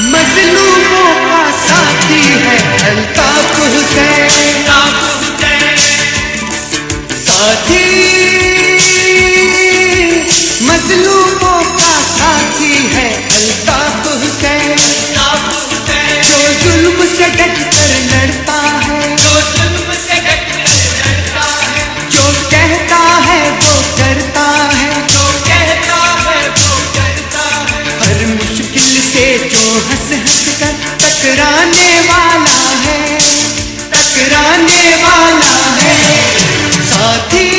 مظلوموں کا ساتھی ہے الطاف حسین، ساتھی مظلوموں کا ساتھی ہے الطاف حسین، جو ظلم سے ڈٹ کر لڑتا ہے، جو کہتا ہے وہ کرتا ہے، ہر مشکل سے جو ہنس ہنس کر ٹکرانے والا ہے، ٹکرانے والا ہے، ساتھی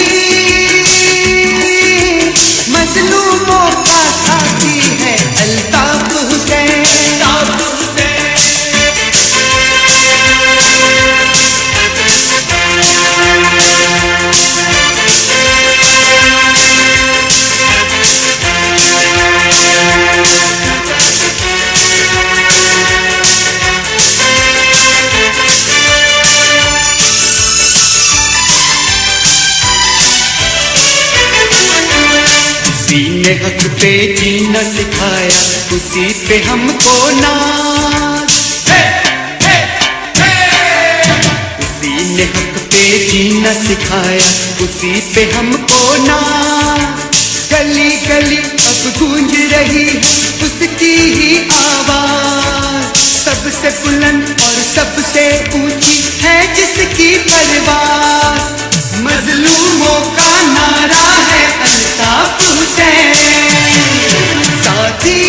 مظلوموں کا ساتھی ہے الطاف حسین۔ اسی نے حق پہ جینا سکھایا، اسی پہ ہم کو ناز، اسی نے حق پہ جینا سکھایا، اسی پہ ہم کو ناز، گلی گلی اب گونج رہی ہے اس کی ہی آواز، سب سے بلند اور سب سے اونچی ہے جس کی پرواز، مظلوموں کا نعرہ ہے الطاف حسین، ساتھی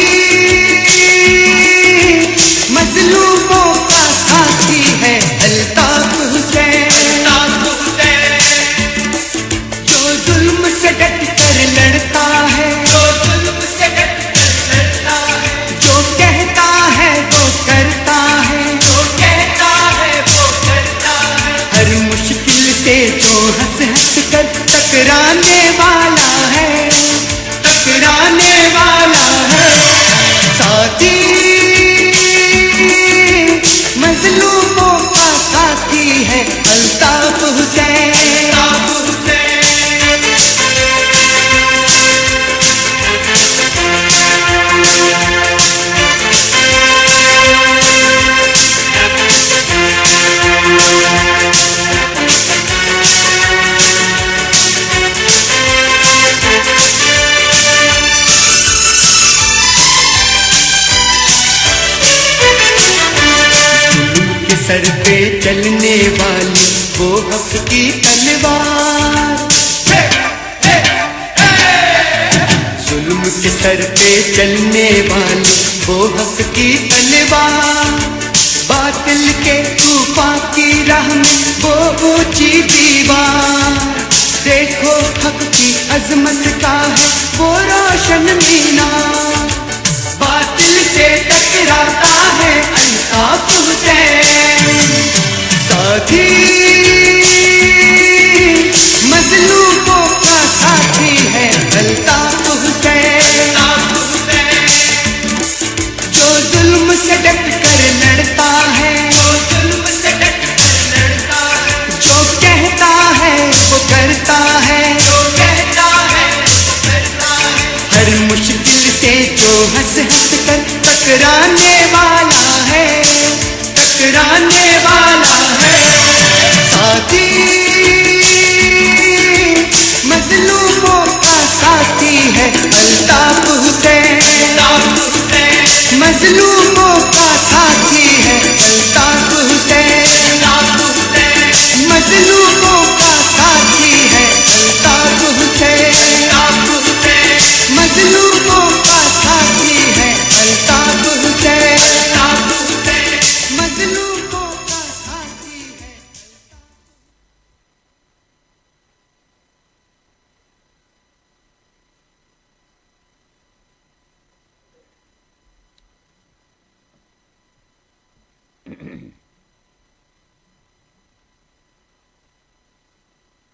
مظلوموں کا ساتھی ہے الطاف حسین، جو ظلم سے ڈٹ کر لڑتا ہے، جو کہتا ہے وہ کرتا ہے، ہر مشکل سے جو ہنس ہنس کر ٹکرانے والا ہے، ٹکرانے والا ہے، ساتھی مظلوموں کا ساتھی ہے الطاف حسین۔ سر پہ چلنے والی وہ حق کی تلوار، ظلم کے سر پہ چلنے والی وہ حق کی تلوار، باطل کے طوفان کی راہ میں وہ اونچی دیوار، دیکھو حق کی عظمت کا ہے وہ روشن مینار، باطل سے ٹکراتا ہے الطاف حسین، ساتھی مظلوموں کا ساتھی ہے الطاف حسین، جو ظلم سے ڈٹ کر لڑتا ہے، جو کہتا ہے وہ کرتا ہے، ہر مشکل سے جو ہنس ہنس کر ٹکرانے والا ہے، ٹکرانے والا ہے، ساتھی مظلوموں کا ساتھی ہے الطاف حسین، مظلوموں کا ساتھی ہے الطاف حسین، مظلوموں کا ساتھی ہے الطاف حسین، مظلوموں کا ساتھی ہے الطاف حسین، مظلوموں کا ساتھی ہے۔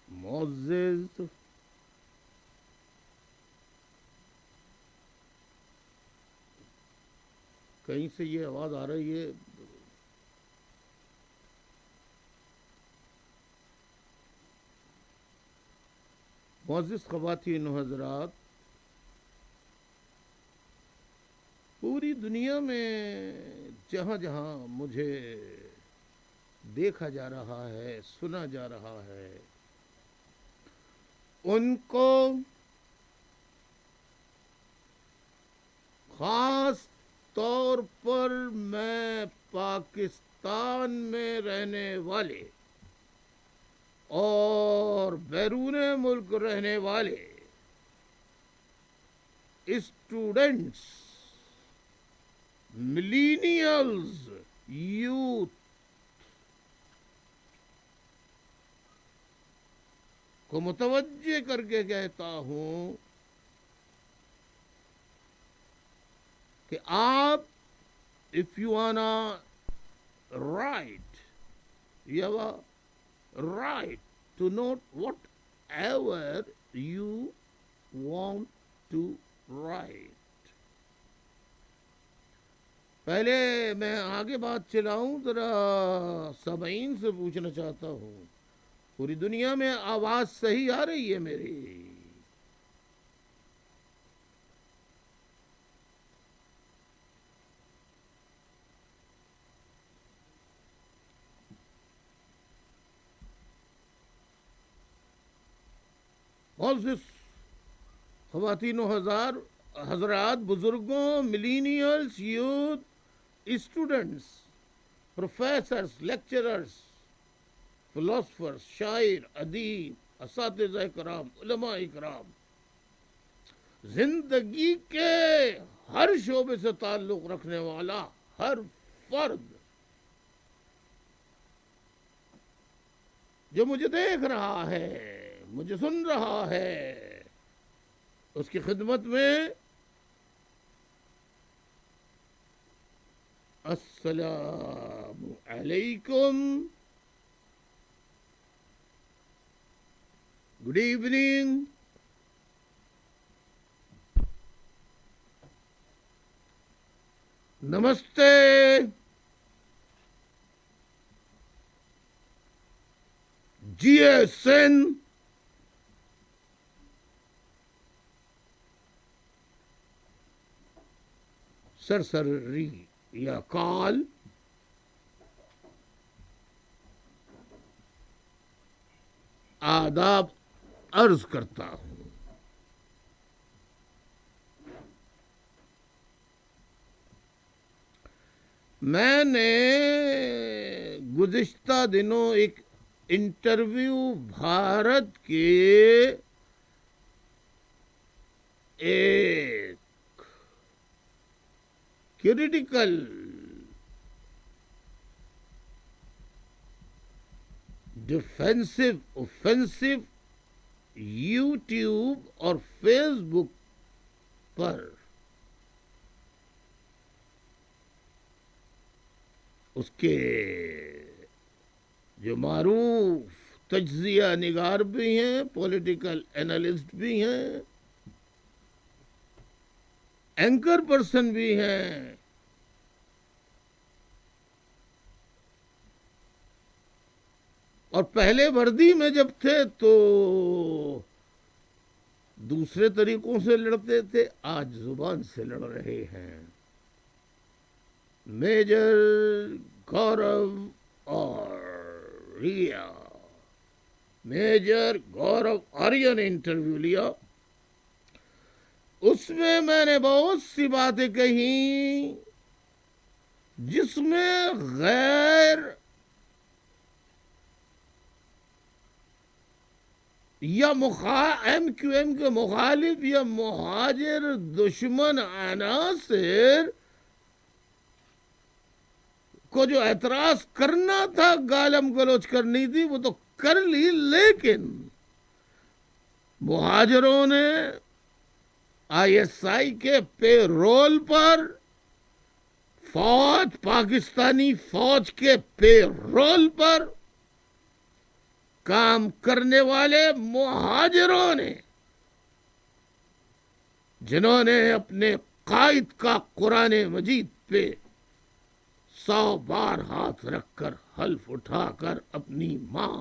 معزز کہیں سے یہ آواز آ رہی ہے؟ معزز خواتین و حضرات، پوری دنیا میں جہاں جہاں مجھے دیکھا جا رہا ہے، سنا جا رہا ہے، ان کو خاص طور پر میں پاکستان میں رہنے والے اور بیرون ملک رہنے والے اسٹوڈنٹس، ملینیلز، یوتھ کو متوجہ کر کے کہتا ہوں کہ آپ if you wanna write, you have a right to know whatever you want to write. پہلے میں آگے بات چلاؤں، ذرا سامعین سے پوچھنا چاہتا ہوں، پوری دنیا میں آواز صحیح آ رہی ہے میری؟ معزز خواتین و حضرات، بزرگوں، millennials, youth, students, professors, lecturers, philosophers, شاعر، ادیب، اساتذہ کرام، علماء کرام، زندگی کے ہر شعبے سے تعلق رکھنے والا ہر فرد جو مجھے دیکھ رہا ہے، مجھے سن رہا ہے، اس کی خدمت میں السلام علیکم، گڈ ایوننگ، نمستے، جی ایس این، سرسری یا کال، آداب عرض کرتا ہوں۔ میں نے گزشتہ دنوں ایک انٹرویو بھارت کے ایک کریٹیکل ڈیفینسو اوفینسو یوٹیوب اور فیس بک پر اس کے جو معروف تجزیہ نگار بھی ہیں، پولیٹیکل اینالسٹ بھی ہیں، اینکر پرسن بھی ہیں، اور پہلے وردی میں جب تھے تو دوسرے طریقوں سے لڑتے تھے، آج زبان سے لڑ رہے ہیں۔ میجر گورو آریہ، میجر گورو آریہ نے انٹرویو لیا، اس میں نے بہت سی باتیں کہیں جس میں غیر یا ایم کیو ایم کے مخالف یا مہاجر دشمن عناصر کو جو اعتراض کرنا تھا، گالم گلوچ کرنی تھی، وہ تو کر لی، لیکن مہاجروں نے آئی ایس آئی کے پے رول پر، فوج، پاکستانی فوج کے پے رول پر کام کرنے والے مہاجروں نے، جنہوں نے اپنے قائد کا قرآن مجید پہ 100 بار ہاتھ رکھ کر حلف اٹھا کر اپنی ماں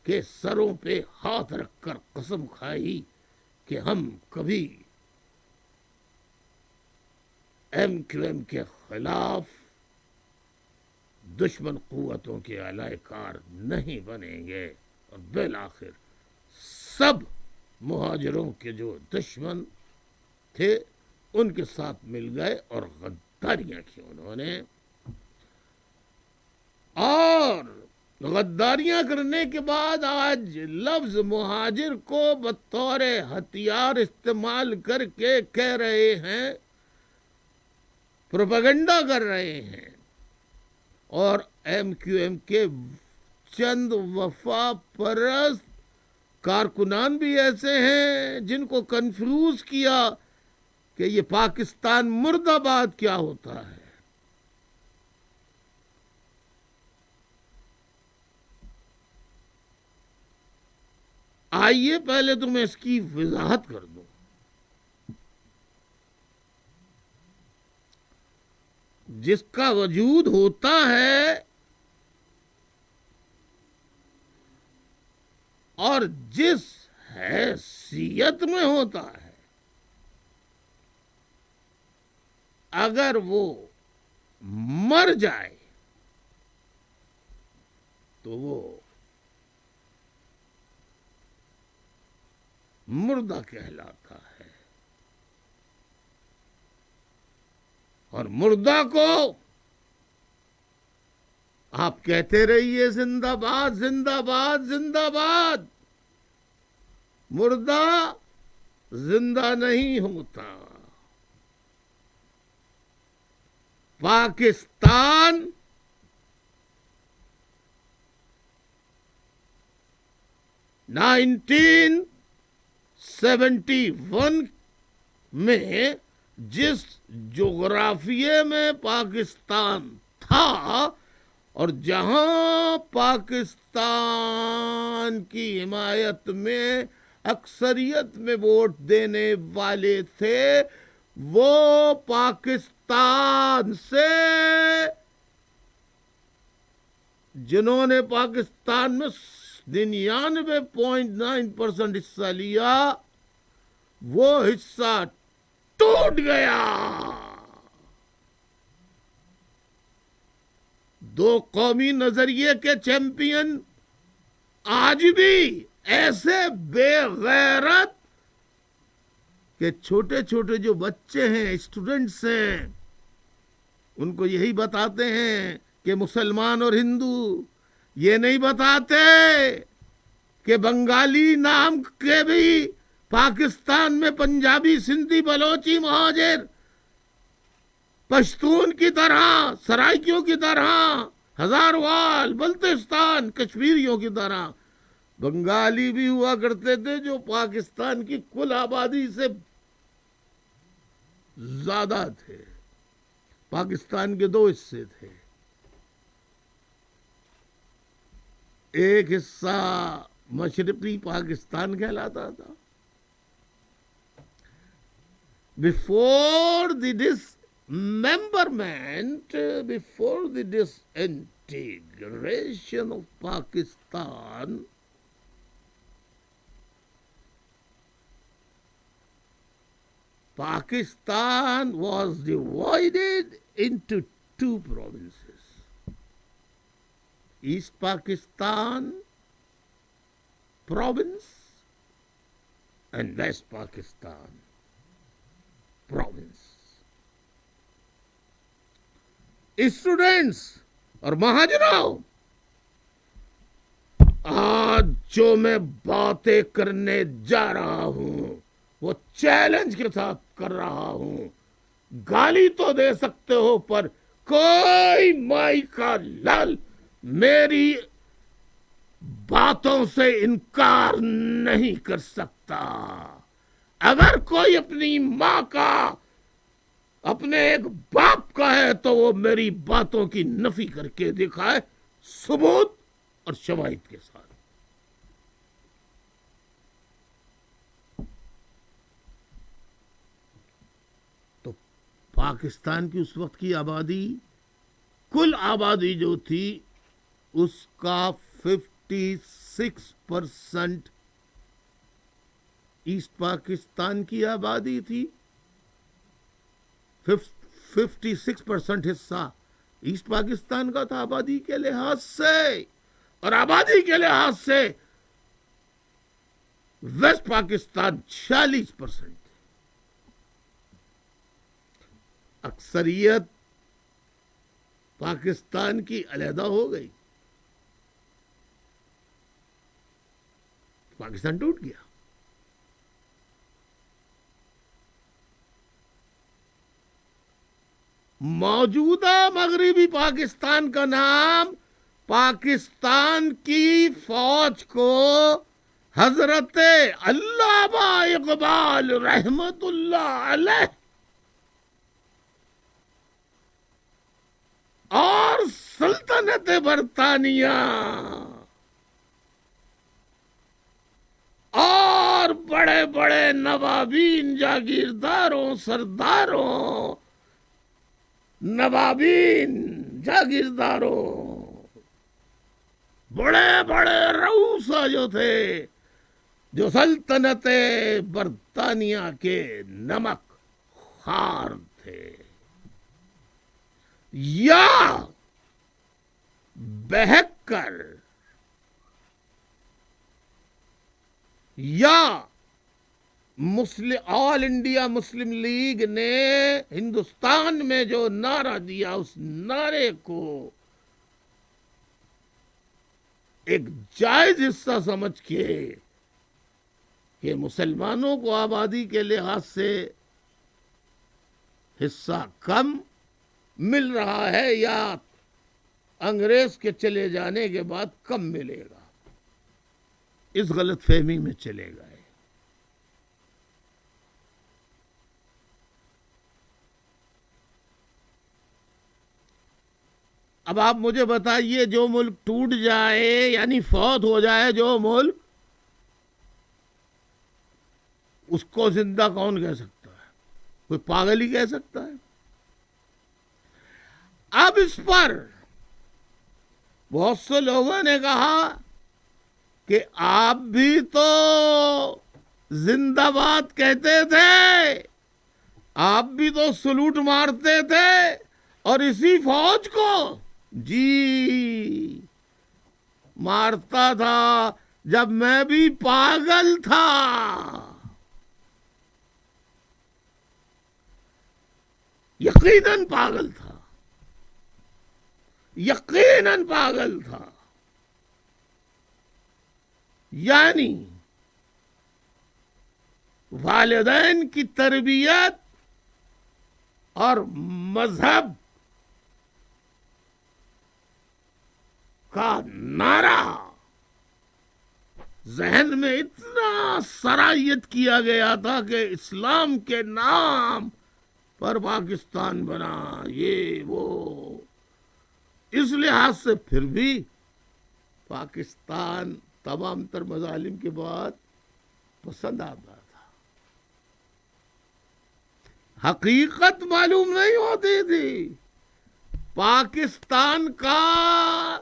کے سروں پہ ہاتھ رکھ کر قسم کھائی کہ ہم کبھی ایم کیو ایم کے خلاف دشمن قوتوں کے علیہ کار نہیں بنیں گے، اور بالآخر سب مہاجروں کے جو دشمن تھے ان کے ساتھ مل گئے اور غداریاں کی انہوں نے، اور غداریاں کرنے کے بعد آج لفظ مہاجر کو بطور ہتھیار استعمال کر کے کہہ رہے ہیں، پروپیگنڈا کر رہے ہیں، اور ایم کیو ایم کے چند وفا پرست کارکنان بھی ایسے ہیں جن کو کنفیوز کیا کہ یہ پاکستان مرد آباد کیا ہوتا ہے۔ آئیے پہلے تو میں اس کی وضاحت کر دوں۔ جس کا وجود ہوتا ہے اور جس حیثیت میں ہوتا ہے، اگر وہ مر جائے تو وہ مردہ کہلاتا ہے، اور مردہ کو آپ کہتے رہیے زندہ باد زندہ باد زندہ باد، مردہ زندہ نہیں ہوتا۔ پاکستان نائنٹین 71 میں جس جغرافیے میں پاکستان تھا، اور جہاں پاکستان کی حمایت میں اکثریت میں ووٹ دینے والے تھے، وہ پاکستان سے جنہوں نے پاکستان میں 99.9% حصہ لیا، وہ حصہ ٹوٹ گیا۔ دو قومی نظریے کے چیمپئن آج بھی ایسے بے غیرت کہ چھوٹے چھوٹے جو بچے ہیں، اسٹوڈنٹس ہیں، ان کو یہی بتاتے ہیں کہ مسلمان اور ہندو، یہ نہیں بتاتے کہ بنگالی نام کے بھی پاکستان میں پنجابی، سندھی، بلوچی مہاجر پشتون کی طرح، سرائکیوں کی طرح، ہزاروال، بلتستان، کشمیریوں کی طرح بنگالی بھی ہوا کرتے تھے، جو پاکستان کی کل آبادی سے زیادہ تھے۔ پاکستان کے 2 حصے تھے، ایک حصہ مشرقی پاکستان کہلاتا تھا۔ Before the dismemberment, before the disintegration of Pakistan, Pakistan was divided into 2 provinces. East Pakistan province and West Pakistan province. Students اور مہاجروں، آج جو میں باتیں کرنے جا رہا ہوں وہ چیلنج کے ساتھ کر رہا ہوں۔ گالی تو دے سکتے ہو، پر کوئی مائی کا لال میری باتوں سے انکار نہیں کر سکتا۔ اگر کوئی اپنی ماں کا، اپنے ایک باپ کا ہے تو وہ میری باتوں کی نفی کر کے دکھائے، ثبوت اور شواہد کے ساتھ۔ تو پاکستان کی اس وقت کی آبادی، کل آبادی جو تھی اس کا 56% ایسٹ پاکستان کی آبادی تھی، 56% حصہ ایسٹ پاکستان کا تھا آبادی کے لحاظ سے، اور آبادی کے لحاظ سے ویسٹ پاکستان 46%. اکثریت پاکستان کی علیحدہ ہو گئی، پاکستان ٹوٹ گیا. موجودہ مغربی پاکستان کا نام پاکستان کی فوج کو حضرت علامہ اقبال رحمت اللہ علیہ اور سلطنت برطانیہ اور بڑے بڑے نوابین، جاگیرداروں، سرداروں، نوابین، جاگیرداروں، بڑے بڑے رؤسا جو تھے، جو سلطنت برطانیہ کے نمک خوار تھے، یا بہک کر یا آل انڈیا مسلم لیگ نے ہندوستان میں جو نعرہ دیا، اس نعرے کو ایک جائز حصہ سمجھ کے کہ مسلمانوں کو آبادی کے لحاظ سے حصہ کم مل رہا ہے یا انگریز کے چلے جانے کے بعد کم ملے گا، اس غلط فہمی میں چلے گئے. اب آپ مجھے بتائیے، جو ملک ٹوٹ جائے یعنی فوت ہو جائے جو ملک، اس کو زندہ کون کہہ سکتا ہے؟ کوئی پاگل ہی کہہ سکتا ہے. اب اس پر بہت سے لوگوں نے کہا کہ آپ بھی تو زندہ باد کہتے تھے، آپ بھی تو سلوٹ مارتے تھے، اور اسی فوج کو جی مارتا تھا جب میں بھی پاگل تھا. یقیناً پاگل تھا، یقیناً پاگل تھا. یعنی والدین کی تربیت اور مذہب کا نعرہ ذہن میں اتنا سرایت کیا گیا تھا کہ اسلام کے نام پر پاکستان بنا، یہ وہ. اس لحاظ سے پھر بھی پاکستان تمام تر مظالم کے بعد پسند آتا تھا. حقیقت معلوم نہیں ہوتی تھی. پاکستان کا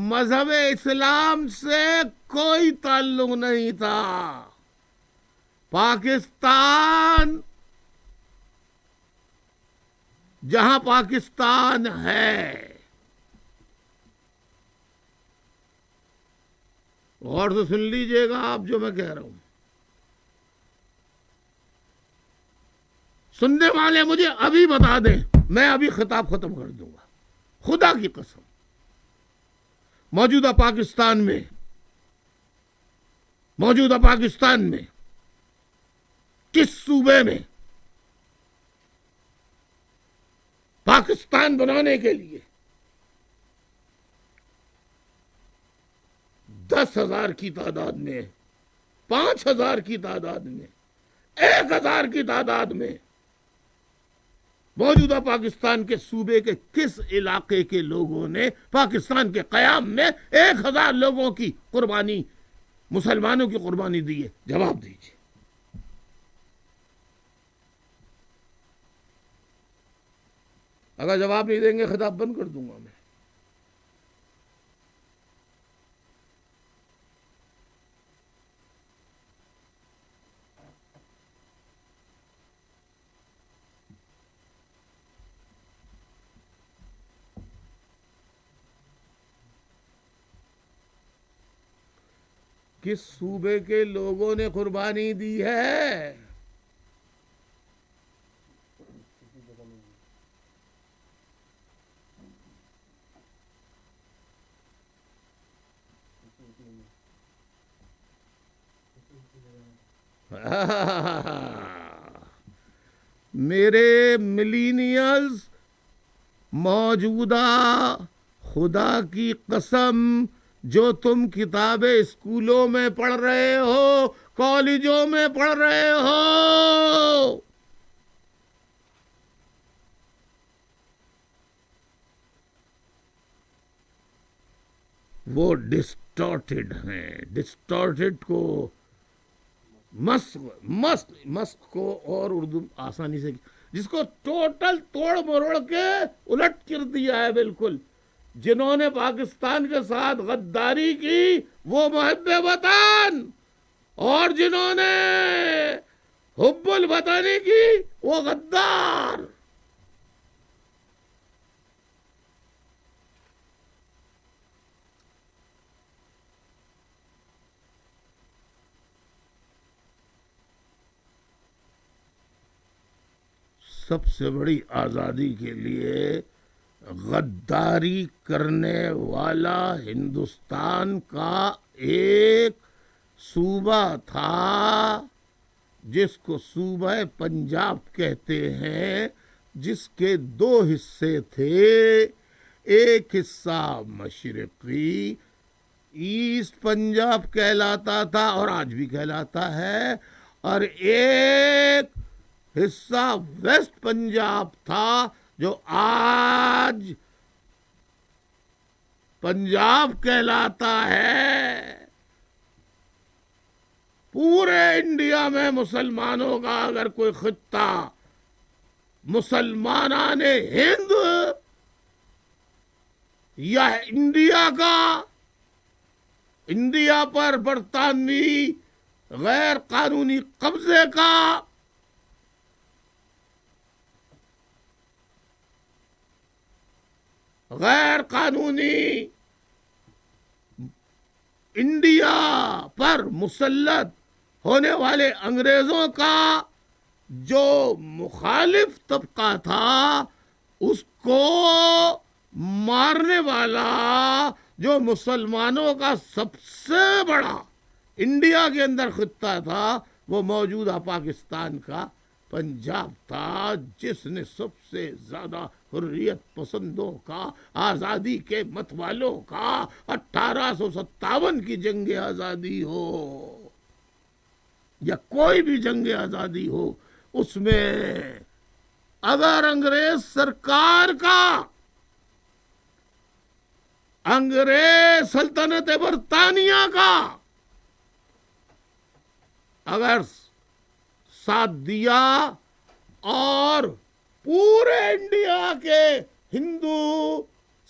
مذہب اسلام سے کوئی تعلق نہیں تھا. پاکستان جہاں پاکستان ہے، غور سے سن لیجئے گا آپ جو میں کہہ رہا ہوں. سننے والے مجھے ابھی بتا دیں، میں ابھی خطاب ختم کر دوں گا، خدا کی قسم. موجودہ پاکستان میں کس صوبے میں پاکستان بنانے کے لیے 10,000 کی تعداد میں، 5,000 کی تعداد میں، 1,000 کی تعداد میں موجودہ پاکستان کے صوبے کے کس علاقے کے لوگوں نے پاکستان کے قیام میں 1,000 لوگوں کی قربانی، مسلمانوں کی قربانی دی ہے؟ جواب دیجیے. اگر جواب نہیں دیں گے خطاب بند کر دوں گا میں. کس صوبے کے لوگوں نے قربانی دی ہے؟ میرے ملینیلز، موجودہ خدا کی قسم جو تم کتابیں اسکولوں میں پڑھ رہے ہو، کالجوں میں پڑھ رہے ہو، وہ ڈسٹارٹڈ ہیں. ڈسٹارٹڈ کو مسک کو اور اردو آسانی سے، جس کو ٹوٹل توڑ مروڑ کے الٹ کر دیا ہے بالکل. جنہوں نے پاکستان کے ساتھ غداری کی وہ محب وطن، اور جنہوں نے حب الوطن کی وہ غدار. سب سے بڑی آزادی کے لیے غداری کرنے والا ہندوستان کا ایک صوبہ تھا جس کو صوبہ پنجاب کہتے ہیں، جس کے 2 حصے تھے. ایک حصہ مشرقی ایسٹ پنجاب کہلاتا تھا اور آج بھی کہلاتا ہے، اور ایک حصہ ویسٹ پنجاب تھا جو آج پنجاب کہلاتا ہے. پورے انڈیا میں مسلمانوں کا اگر کوئی خطہ مسلمانان ہند یا انڈیا کا، انڈیا پر برطانوی غیر قانونی قبضے کا، غیر قانونی انڈیا پر مسلط ہونے والے انگریزوں کا جو مخالف طبقہ تھا، اس کو مارنے والا جو مسلمانوں کا سب سے بڑا انڈیا کے اندر خطہ تھا، وہ موجودہ پاکستان کا پنجاب تھا، جس نے سب سے زیادہ حریت پسندوں کا، آزادی کے مت والوں کا، 1857 کی جنگ آزادی ہو یا کوئی بھی جنگ آزادی ہو، اس میں اگر انگریز سرکار کا، انگریز سلطنت برطانیہ کا اگر ساتھ دیا اور پورے انڈیا کے ہندو،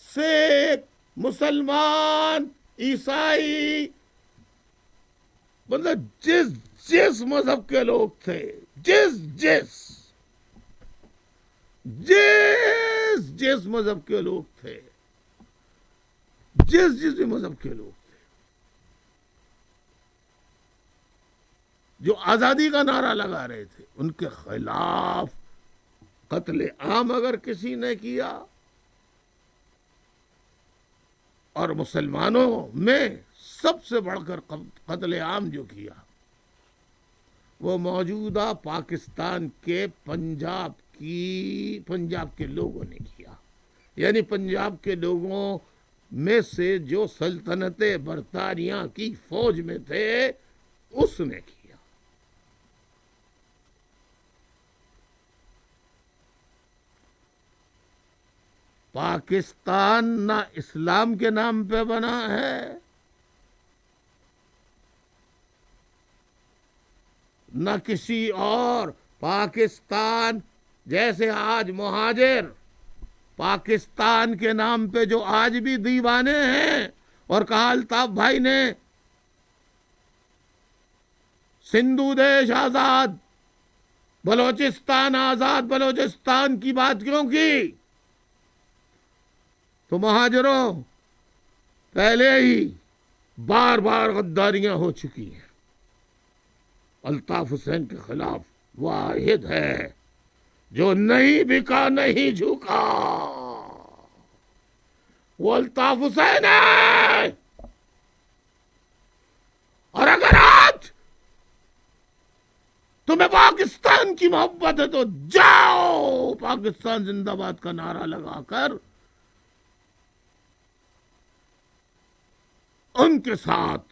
سکھ، مسلمان، عیسائی، مطلب جس مذہب کے لوگ تھے، جس مذہب کے لوگ تھے، جس بھی مذہب کے لوگ تھے، جو آزادی کا نعرہ لگا رہے تھے، ان کے خلاف قتل عام اگر کسی نے کیا، اور مسلمانوں میں سب سے بڑھ کر قتل عام جو کیا، وہ موجودہ پاکستان کے پنجاب کے لوگوں نے کیا. یعنی پنجاب کے لوگوں میں سے جو سلطنت برطانیہ کی فوج میں تھے، اس نے کیا. پاکستان نہ اسلام کے نام پہ بنا ہے، نہ کسی اور. پاکستان جیسے آج مہاجر پاکستان کے نام پہ جو آج بھی دیوانے ہیں، اور کہا الطاف بھائی نے سندھو دیش آزاد، بلوچستان آزاد، بلوچستان کی بات کیوں کی؟ تو مہاجروں، پہلے ہی بار بار غداریاں ہو چکی ہیں۔ الطاف حسین کے خلاف واحد ہے جو نہیں بکا نہیں جھکا، وہ الطاف حسین ہے۔ اور اگر آج تمہیں پاکستان کی محبت ہے تو جاؤ پاکستان زندہ باد کا نعرہ لگا کر ان کے ساتھ،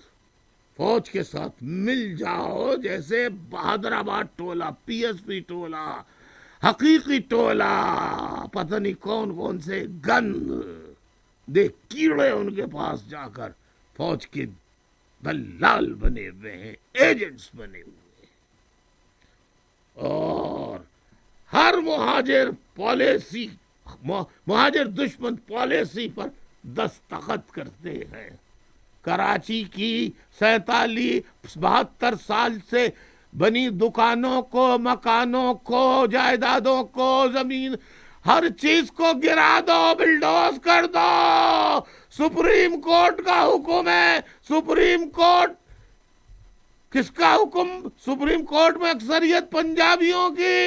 فوج کے ساتھ مل جاؤ، جیسے بہادر آباد ٹولہ، پی ایس پی ٹولہ، حقیقی ٹولہ، پتہ نہیں کون کون سے گند دے کیڑے ان کے پاس جا کر فوج کے دلال بنے ہوئے ہیں، ایجنٹس بنے ہوئے ہیں، اور ہر مہاجر دشمن پالیسی پر دستخط کرتے ہیں۔ کراچی کی 72 سال سے بنی دکانوں کو، مکانوں کو، جائیدادوں کو، زمین، ہر چیز کو گرا دو، بلڈوز کر دو۔ سپریم کورٹ کا حکم ہے۔ سپریم کورٹ کس کا حکم؟ سپریم کورٹ میں اکثریت پنجابیوں کی۔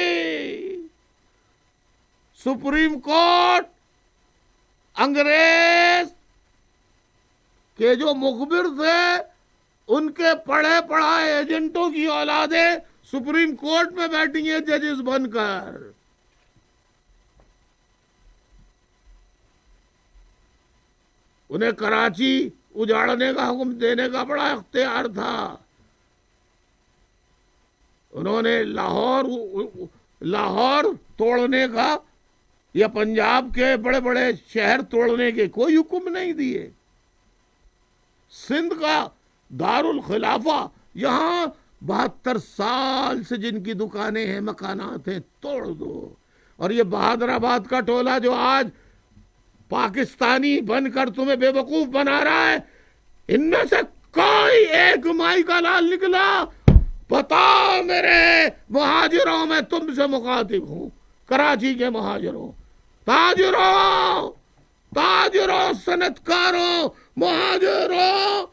سپریم کورٹ انگریز کہ جو مخبر تھے ان کے پڑھے پڑھائے ایجنٹوں کی اولادیں سپریم کورٹ میں بیٹھی ہیں ججز بن کر۔ انہیں کراچی اجاڑنے کا حکم دینے کا بڑا اختیار تھا۔ انہوں نے لاہور توڑنے کا یا پنجاب کے بڑے بڑے شہر توڑنے کے کوئی حکم نہیں دیے۔ سندھ کا دارالخلافہ، یہاں 72 سال سے جن کی دکانیں ہیں، مکانات ہیں، توڑ دو۔ اور یہ بہادر آباد کا ٹولہ جو آج پاکستانی بن کر تمہیں بے وقوف بنا رہا ہے، ان میں سے کوئی ایک مائی کا لال نکلا؟ بتاؤ میرے مہاجروں، میں تم سے مخاطب ہوں، کراچی کے مہاجروں، تاجروں، صنعتکاروں، مہاجروں،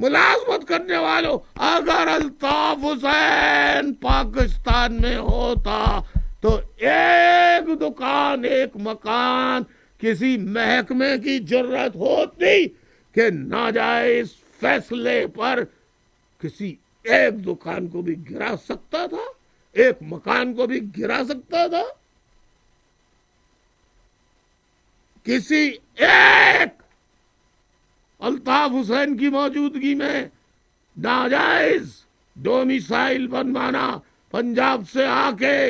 ملازمت کرنے والوں، اگر الطاف حسین پاکستان میں ہوتا تو ایک دکان، ایک مکان، کسی محکمے کی جرت ہوتی کہ ناجائز فیصلے پر کسی ایک دکان کو بھی گرا سکتا تھا، ایک مکان کو بھی گرا سکتا تھا؟ کسی ایک الطاف حسین کی موجودگی میں ناجائز ڈومیسائل بنوانا پنجاب سے آ کے،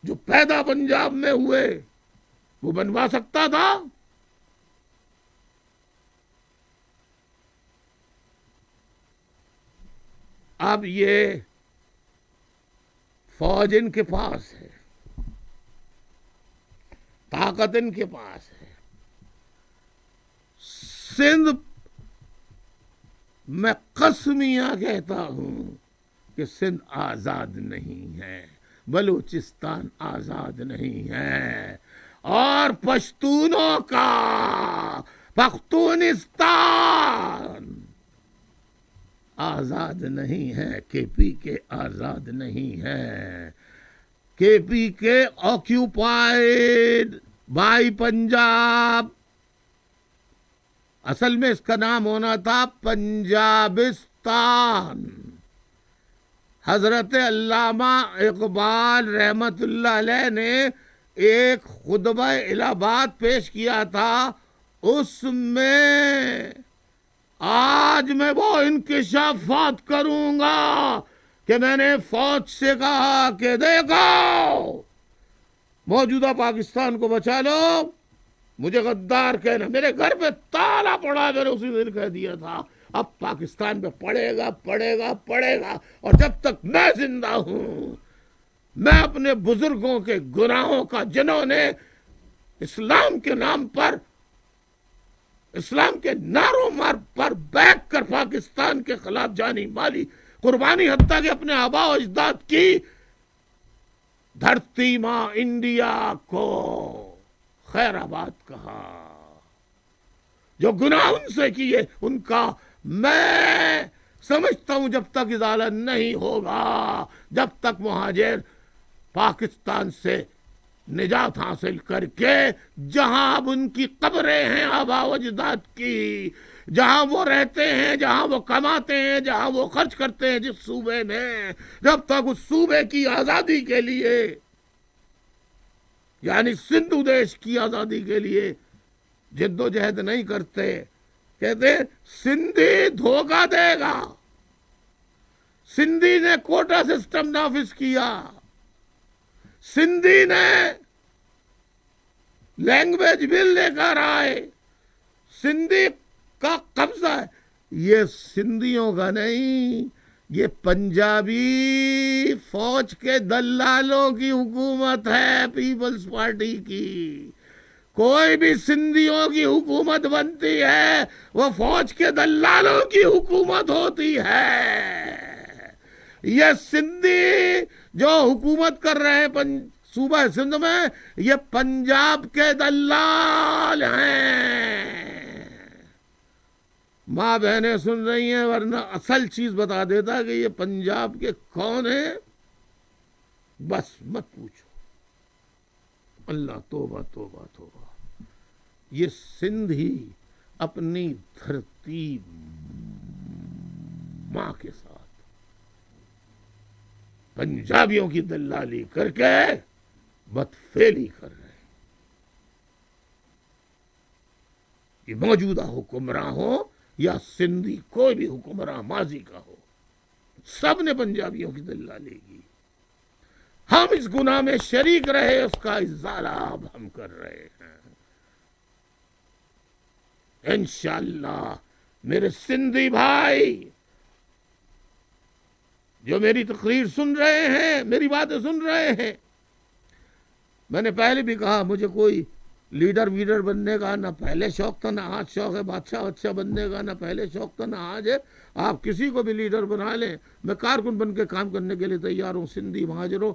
جو پیدا پنجاب میں ہوئے، وہ بنوا سکتا تھا؟ اب یہ فوج ان کے پاس ہے، طاقت ان کے پاس ہے۔ سندھ میں قسمیاں کہتا ہوں کہ سندھ آزاد نہیں ہے، بلوچستان آزاد نہیں ہے، اور پشتونوں کا پختونستان آزاد نہیں ہے، کے پی کے آزاد نہیں ہے۔ کے پی کے آکیوپائیڈ بائی پنجاب، اصل میں اس کا نام ہونا تھا پنجابستان۔ حضرت علامہ اقبال رحمت اللہ علیہ نے ایک خطبہ الہبات پیش کیا تھا، اس میں آج میں وہ انکشافات کروں گا کہ میں نے فوج سے کہا کہ دیکھو موجودہ پاکستان کو بچا لو، مجھے غدار کہنا، میرے گھر پہ تالا پڑا، میں نے اسی دن کہہ دیا تھا اب پاکستان پہ پڑے گا، اور جب تک میں زندہ ہوں میں اپنے بزرگوں کے گناہوں کا، جنہوں نے اسلام کے نام پر، اسلام کے نعروں پر بیٹھ کر پاکستان کے خلاف جانی مالی قربانی، حتیٰ کہ اپنے آباء و اجداد کی دھرتی ماں انڈیا کو خیر آباد کہا، جو گناہ ان سے کیے ان کا میں سمجھتا ہوں جب تک ازالہ نہیں ہوگا، جب تک مہاجر پاکستان سے نجات حاصل کر کے جہاں اب ان کی قبریں ہیں آباء و اجداد کی، جہاں وہ رہتے ہیں، جہاں وہ کماتے ہیں، جہاں وہ خرچ کرتے ہیں، جس صوبے میں، جب تک اس صوبے کی آزادی کے لیے، یعنی سندھو دیش کی آزادی کے لیے جد و جہد نہیں کرتے، کہتے سندھی دھوکہ دے گا۔ سندھی نے کوٹا سسٹم نافذ کیا، سندھی نے لینگویج بل لے کر آئے، سندھی کا قبضہ ہے۔ یہ سندھیوں کا نہیں، یہ پنجابی فوج کے دلالوں کی حکومت ہے، پیپلز پارٹی کی۔ کوئی بھی سندھیوں کی حکومت بنتی ہے وہ فوج کے دلالوں کی حکومت ہوتی ہے۔ یہ سندھی جو حکومت کر رہے ہیں صوبہ سندھ میں، یہ پنجاب کے دلال ہیں۔ ماں بہنیں سن رہی ہیں، ورنہ اصل چیز بتا دیتا کہ یہ پنجاب کے کون ہیں، بس مت پوچھو۔ اللہ توبہ توبہ توبہ۔ یہ سندھی اپنی دھرتی ماں کے ساتھ پنجابیوں کی دلالی کر کے بدفعلی کر رہے ہیں۔ یہ موجودہ حکمراں ہو یا سندھی کوئی بھی حکمراں ماضی کا ہو، سب نے پنجابیوں کی دلالی کی۔ ہم اس گناہ میں شریک رہے، اس کا ازالہ اب ہم کر رہے ہیں انشاءاللہ۔ میرے سندھی بھائی جو میری تقریر سن رہے ہیں، میری باتیں سن رہے ہیں، میں نے پہلے بھی کہا مجھے کوئی لیڈر ویڈر بننے کا نہ پہلے شوق تھا نہ آج شوق ہے، بادشاہ بننے کا نہ پہلے شوق تھا نہ آج ہے۔ آپ کسی کو بھی لیڈر بنا لیں، میں کارکن بن کے کام کرنے کے لیے تیار ہوں۔ سندھی مہاجروں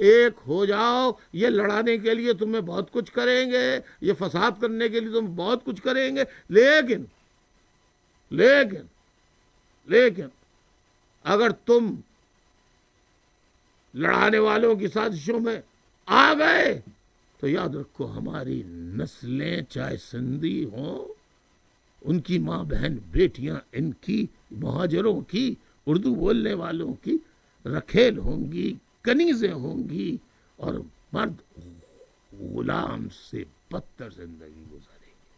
ایک ہو جاؤ، یہ لڑانے کے لیے تمہیں بہت کچھ کریں گے، یہ فساد کرنے کے لیے تم بہت کچھ کریں گے، لیکن اگر تم لڑانے والوں کی سازشوں میں آ گئے تو یاد رکھو ہماری نسلیں چاہے سندھی ہوں، ان کی ماں بہن بیٹیاں، ان کی مہاجروں کی، اردو بولنے والوں کی رکھیل ہوں گی، کنیزیں ہوں گی، اور مرد غلام سے بدتر زندگی گزاریں گے۔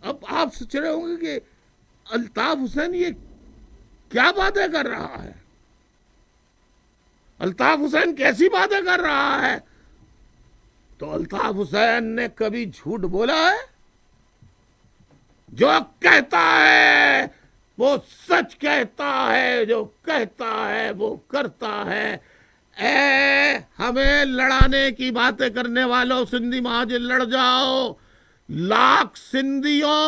اب آپ سوچ رہے ہوں گے کہ الطاف حسین یہ کیا باتیں کر رہا ہے، الطاف حسین کیسی باتیں کر رہا ہے؟ تو الطاف حسین نے کبھی جھوٹ بولا ہے؟ جو کہتا ہے وہ سچ کہتا ہے، جو کہتا ہے وہ کرتا ہے۔ اے ہمیں لڑانے کی باتیں کرنے والوں، سندھی مہاجر لڑ جاؤ۔ لاکھ سندھیوں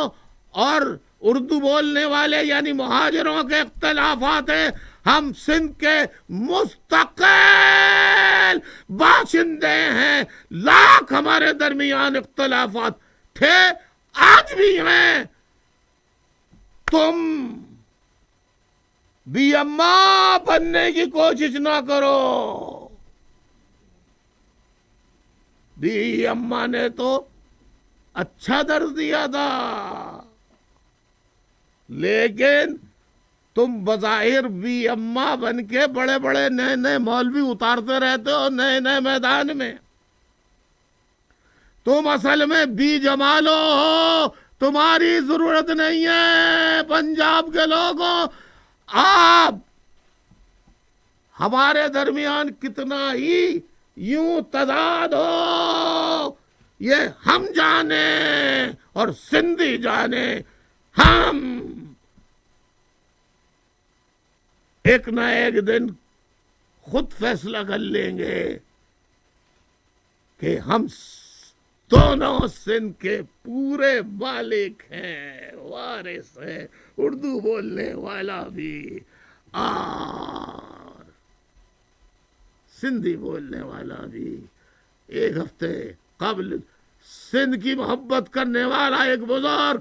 اور اردو بولنے والے یعنی مہاجروں کے اختلافات ہیں، ہم سندھ کے مستقل باشندے ہیں۔ لاکھ ہمارے درمیان اختلافات تھے، آج بھی ہیں۔ تم بی اما بننے کی کوشش نہ کرو۔ بی اما نے تو اچھا درس دیا تھا، لیکن تم بظاہر بھی اما بن کے بڑے بڑے نئے نئے مولوی اتارتے رہتے ہو نئے نئے میدان میں۔ تم اصل میں بی جمالو ہو، تمہاری ضرورت نہیں ہے پنجاب کے لوگوں۔ آپ ہمارے درمیان کتنا ہی یوں تضاد ہو، یہ ہم جانیں اور سندھی جانیں، ہم ایک نہ ایک دن خود فیصلہ کر لیں گے کہ ہم دونوں سندھ کے پورے مالک ہیں، وارث ہیں، اردو بولنے والا بھی اور سندھی بولنے والا بھی۔ ایک ہفتے قبل سندھ کی محبت کرنے والا ایک بزرگ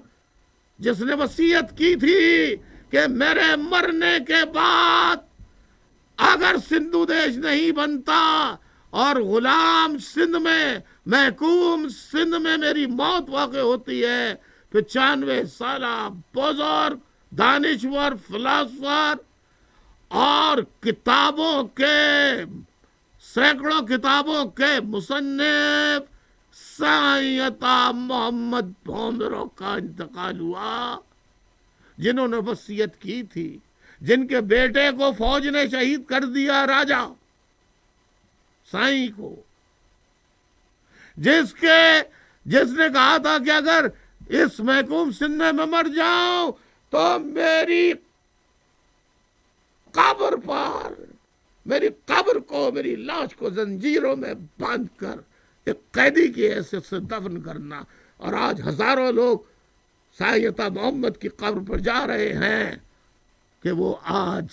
جس نے وصیت کی تھی کہ میرے مرنے کے بعد اگر سندھو دیش نہیں بنتا اور غلام سندھ میں، محکوم سندھ میں میری موت واقع ہوتی ہے، 95 سالہ بزرگ دانشور فلاسفر اور کتابوں کے سینکڑوں کتابوں کے مصنف سائیں عطا محمد بھومرو کا انتقال ہوا، جنہوں نے وصیت کی تھی، جن کے بیٹے کو فوج نے شہید کر دیا، راجہ سائیں کو، جس نے کہا تھا کہ اگر اس محکوم سندھ میں مر جاؤں تو میری قبر کو، میری لاش کو زنجیروں میں باندھ کر ایک قیدی کی حیثیت سے دفن کرنا۔ اور آج ہزاروں لوگ سائیں عطا محمد کی قبر پر جا رہے ہیں کہ وہ آج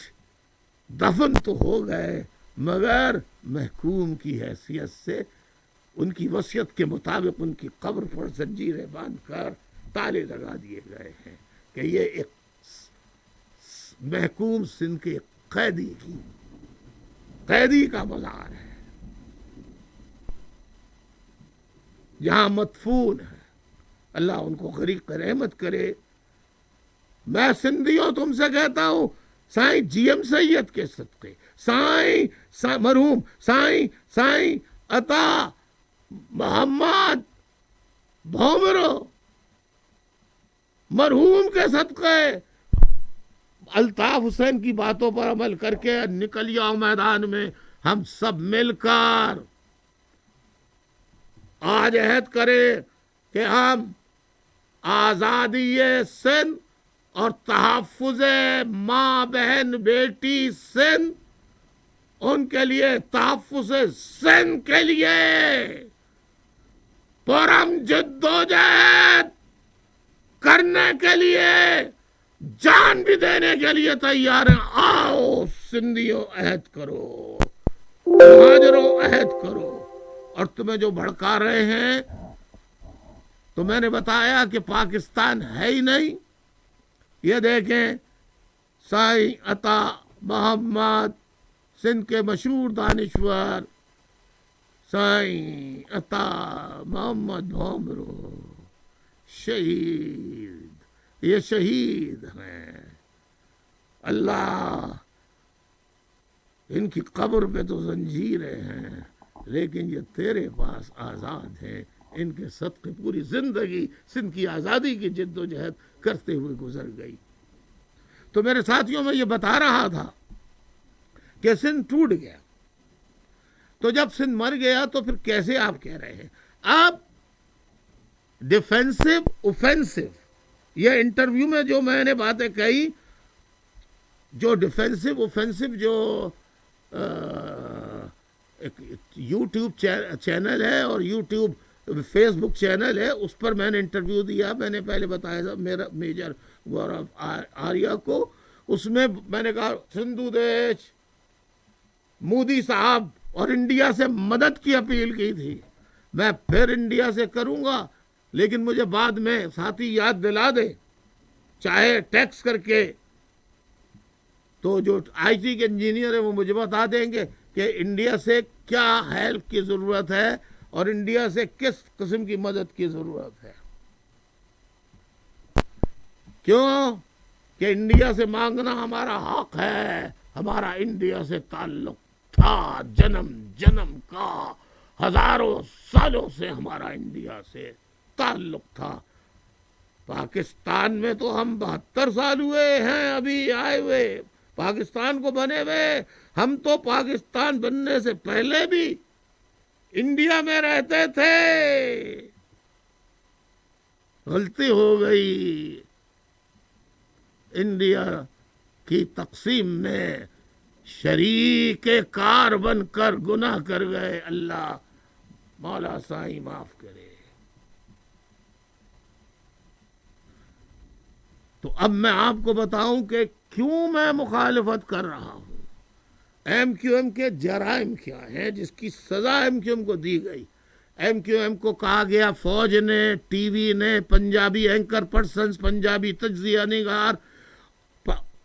دفن تو ہو گئے مگر محکوم کی حیثیت سے ان کی وصیت کے مطابق ان کی قبر پر زنجیریں باندھ کر تالے لگا دیے گئے ہیں کہ یہ ایک محکوم سندھ کے قیدی کا مزار ہے، جہاں مدفون ہے۔ اللہ ان کو غریق رحمت کرے۔ میں سندھیوں تم سے کہتا ہوں، سائیں جی ایم سید کے صدقے، مرحوم سائیں عطا محمد بھومرو مرحوم کے صدقے، الطاف حسین کی باتوں پر عمل کر کے نکل جاؤ میدان میں، ہم سب مل کر آج عہد کرے کہ ہم آزادی سندھ اور تحفظ ماں بہن بیٹی سندھ، ان کے لیے تحفظ سندھ کے لیے پرم جدوجہد کرنے کے لیے، جان بھی دینے کے لیے تیار ہیں۔ آؤ سندھیوں عہد کرو، مہاجروں عہد کرو۔ اور تمہیں جو بھڑکا رہے ہیں، تو میں نے بتایا کہ پاکستان ہے ہی نہیں۔ یہ دیکھیں، سائیں عطا محمد سندھ کے مشہور دانشور سائیں عطا محمد بھومرو شہید، یہ شہید ہیں۔ اللہ ان کی قبر پہ تو زنجیریں ہیں، لیکن یہ تیرے پاس آزاد ہیں۔ ان کے صدقے پوری زندگی سندھ کی آزادی کی جد و جہد کرتے ہوئے گزر گئی۔ تو میرے ساتھیوں میں یہ بتا رہا تھا کہ سندھ ٹوٹ گیا، تو جب سندھ مر گیا تو پھر کیسے آپ کہہ رہے ہیں آپ ڈیفینسو اوفینسو؟ یہ انٹرویو میں جو میں نے باتیں کہی، جو ڈیفینسو اوفینسو جو ایک یوٹیوب چینل ہے اور یوٹیوب فیس بک چینل ہے، اس پر میں نے انٹرویو دیا۔ میں نے پہلے بتایا تھا میرا میجر گورو آریہ کو، اس میں میں نے کہا سندھو دیش، مودی صاحب اور انڈیا سے مدد کی اپیل کی تھی۔ میں پھر انڈیا سے کروں گا، لیکن مجھے بعد میں ساتھی یاد دلا دے، چاہے ٹیکس کر کے، تو جو آئی ٹی کے انجینئر ہیں وہ مجھے بتا دیں گے کہ انڈیا سے کیا ہیلپ کی ضرورت ہے اور انڈیا سے کس قسم کی مدد کی ضرورت ہے۔ کیوں کہ انڈیا سے مانگنا ہمارا حق ہے، ہمارا انڈیا سے تعلق تھا، جنم کا، ہزاروں سالوں سے ہمارا انڈیا سے تعلق تھا۔ پاکستان میں تو ہم 72 سال ہوئے ہیں ابھی آئے ہوئے، پاکستان کو بنے ہوئے۔ ہم تو پاکستان بننے سے پہلے بھی انڈیا میں رہتے تھے۔ غلطی ہو گئی، انڈیا کی تقسیم میں شریک کار بن کر گناہ کر گئے، اللہ مولا سائیں معاف کرے۔ تو اب میں آپ کو بتاؤں کہ کیوں میں مخالفت کر رہا ہوں۔ ایم کیو ایم کے جرائم کیا ہیں جس کی سزا ایم کیو ایم کو دی گئی؟ ایم کیو ایم کو کہا گیا، فوج نے، ٹی وی نے، پنجابی اینکر پرسنز، پنجابی تجزیہ نگار،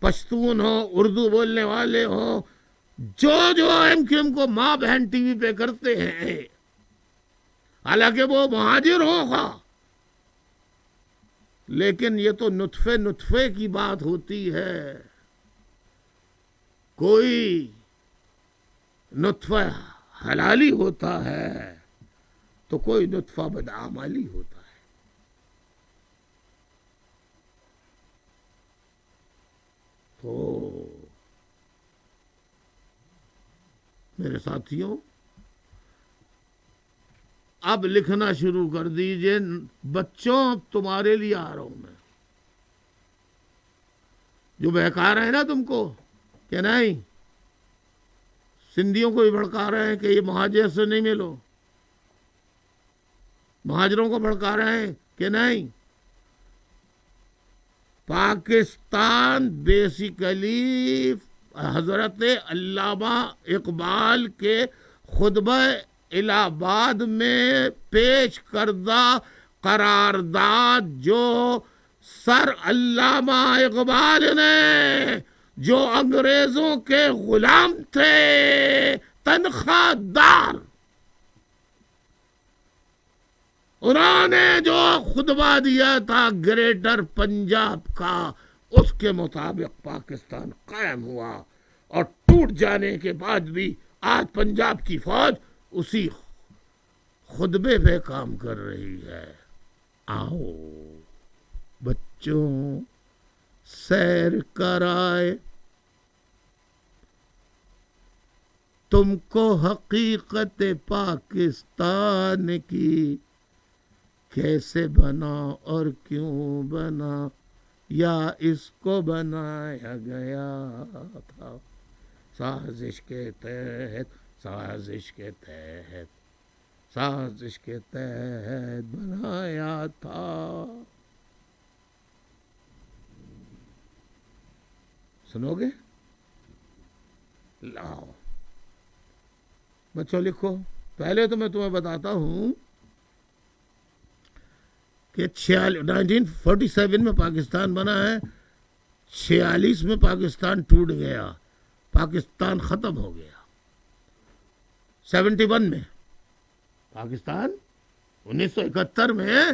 پشتون ہو، اردو بولنے والے ہوں، جو ایم کیو ایم کو ماں بہن ٹی وی پہ کرتے ہیں، حالانکہ وہ مہاجر ہوں خواہ، لیکن یہ تو نطفے کی بات ہوتی ہے۔ کوئی نطفہ حلالی ہوتا ہے تو کوئی نطفہ بدعمالی ہوتا ہے۔ تو میرے ساتھیوں، اب لکھنا شروع کر دیجئے۔ بچوں، تمہارے لیے آ رہا ہوں میں۔ جو بہکا رہے ہیں نا تم کو کہ نہیں، سندھیوں کو بھی بھڑکا رہے ہیں کہ یہ مہاجر سے نہیں ملو، مہاجروں کو بھڑکا رہے ہیں کہ نہیں، پاکستان بیسیکلی حضرت علامہ اقبال کے خطبہ الہ آباد میں پیش کردہ قرارداد جو سر علامہ اقبال نے، جو انگریزوں کے غلام تھے، تنخواہ دار، انہوں نے جو خطبہ دیا تھا گریٹر پنجاب کا، اس کے مطابق پاکستان قائم ہوا، اور ٹوٹ جانے کے بعد بھی آج پنجاب کی فوج اسی خطبے پہ کام کر رہی ہے۔ آؤ بچوں، سیر کرائے تم کو حقیقت پاکستان کی، کیسے بنا اور کیوں بنا، یا اس کو بنایا گیا تھا سازش کے تحت، سازش کے تحت، سازش کے تحت بنایا تھا۔ سنو گے؟ لاؤ بچوں لکھو۔ پہلے تو میں تمہیں بتاتا ہوں کہ 1947 میں پاکستان بنا ہے، 46 میں پاکستان ٹوٹ گیا، پاکستان ختم ہو گیا۔ 71 میں پاکستان، 1971 میں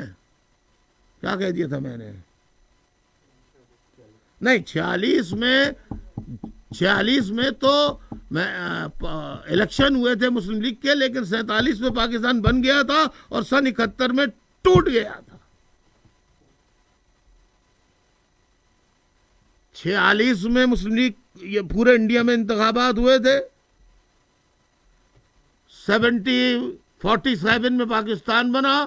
کیا کہہ دیا تھا میں نے؟ نہیں، 46 میں تو الیکشن ہوئے تھے مسلم لیگ کے، لیکن 47 میں پاکستان بن گیا تھا اور سن 71 میں ٹوٹ گیا تھا۔ 46 میں مسلم لیگ، یہ پورے انڈیا میں انتخابات ہوئے تھے۔ 47 میں پاکستان بنا،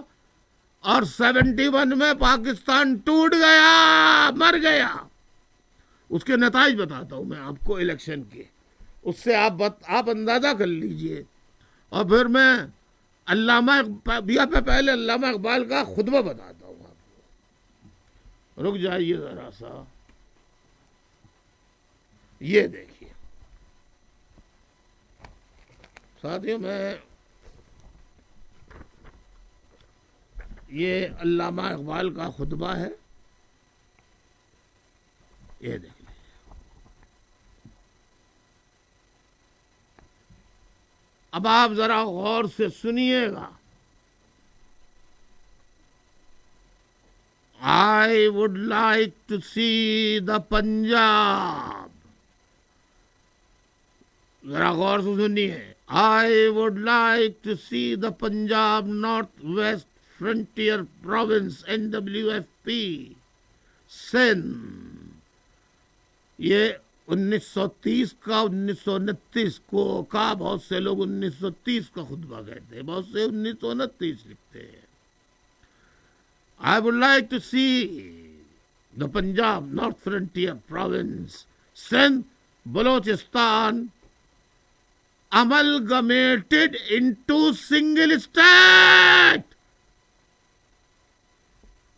اور 71 میں پاکستان ٹوٹ گیا، مر گیا۔ اس کے نتائج بتاتا ہوں میں آپ کو الیکشن کے، اس سے آپ اندازہ کر لیجئے۔ اور پھر میں پہلے علامہ اقبال کا خطبہ بتاتا ہوں آپ کو۔ رک جائیے ذرا سا، یہ دیکھیے ساتھیوں، میں یہ علامہ اقبال کا خطبہ ہے، یہ دیکھ لیجیے۔ اب آپ ذرا غور سے سنیے گا۔ I would like to see the Punjab. ذرا غور سے سنیے۔ I would like to see the Punjab North-West Frontier Province NWFP Sindh. یہ 1930 کا، 1929 کو کا، بہت سے لوگ 1930 کا خطبہ کہتے ہیں، بہت سے 1929 لکھتے ہیں۔ I would like to see the Punjab North Frontier Province Sindh Balochistan amalgamated into single state.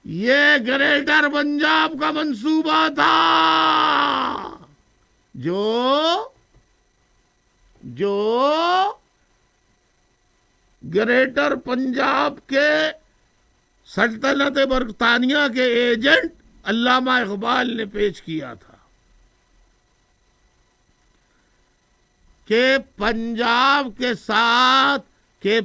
یہ گریٹر پنجاب کا منصوبہ تھا جو گریٹر پنجاب کے سلطنت برطانیہ کے ایجنٹ علامہ اقبال نے پیش کیا تھا کہ پنجاب کے ساتھ کے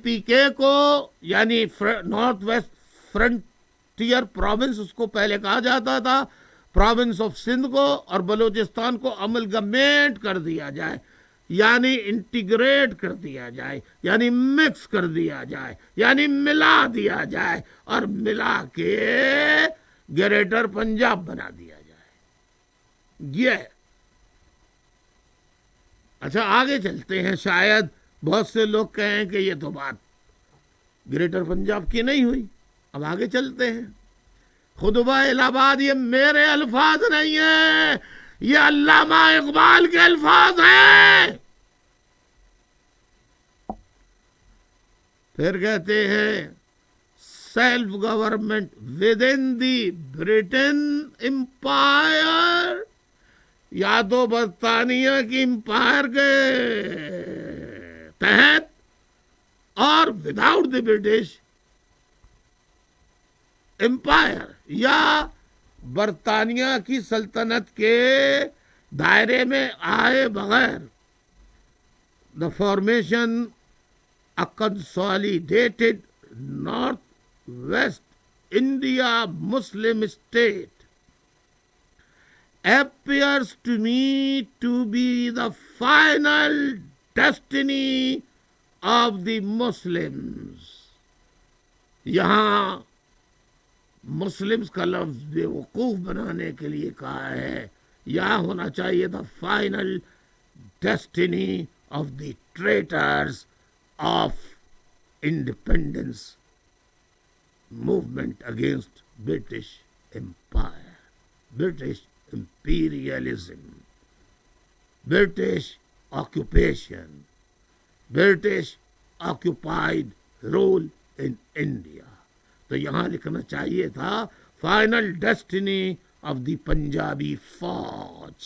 پی کے کو یعنی نارتھ ویسٹ فرنٹیئر پروونس اس کو پہلے کہا جاتا تھا، پروونس آف سندھ کو، اور بلوچستان کو املگمیٹ کر دیا جائے، یعنی انٹیگریٹ کر دیا جائے، یعنی مکس کر دیا جائے، یعنی ملا دیا جائے، اور ملا کے گریٹر پنجاب بنا دیا جائے. یہ اچھا آگے چلتے ہیں. شاید بہت سے لوگ کہیں کہ یہ تو بات گریٹر پنجاب کی نہیں ہوئی. اب آگے چلتے ہیں. خطبہ الہ آباد یہ میرے الفاظ نہیں ہیں، یہ علامہ اقبال کے الفاظ ہیں. پھر کہتے ہیں self government within the Britain empire, یا تو برطانیہ کی امپائر کے تحت اور وداؤٹ دی برٹش امپائر، یا برطانیہ کی سلطنت کے دائرے میں آئے بغیر. The formation a consolidated North West India Muslim state appears to me to be the final destiny of the Muslims. یہاں مسلمز کا لفظ بے وقوف بنانے کے لیے کہا ہے، یا ہونا چاہیے the final destiny of the traitors of independence movement against British Empire, British imperialism, British occupation, British occupied rule in India. تو یہاں لکھنا چاہیے تھا final destiny of the Punjabi فوج،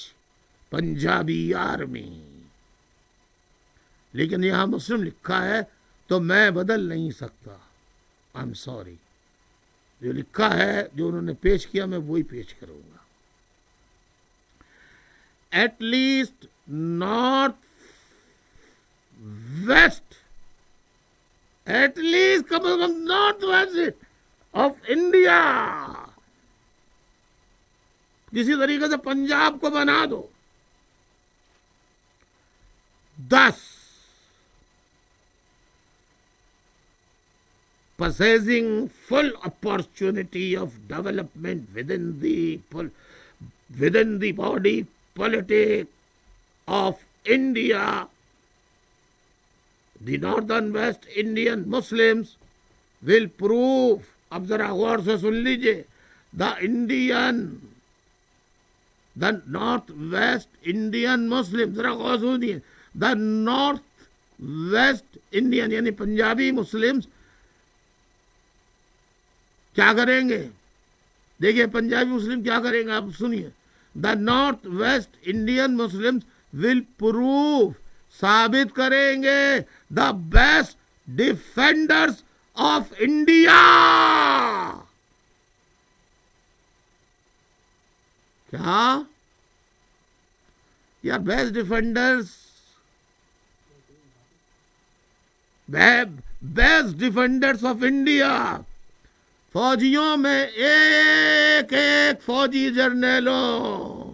پنجابی آرمی. لیکن یہاں مسلم لکھا ہے تو میں بدل نہیں سکتا. آئی ایم سوری، جو لکھا ہے جو انہوں نے پیش کیا میں وہی پیش کروں گا. At least north west, at least کم از کم نارتھ ویسٹ آف انڈیا کسی طریقے سے پنجاب کو بنا دو. 10 possessing full opportunity of development within the body politic of India, the northern west Indian Muslims will prove. اب ذرا غور سے سن لیجئے. the north west Indian Muslims، ذرا غور سنیے. the north west Indian یعنی پنجابی مسلمز کیا کریں گے؟ دیکھیے پنجابی مسلم کیا کریں گے، آپ سنیے. The north west Indian Muslim will prove, ثابت کریں گے، the best defenders of India. کیا یا best defenders, best defenders of India. فوجیوں میں ایک ایک فوجی جرنیلوں،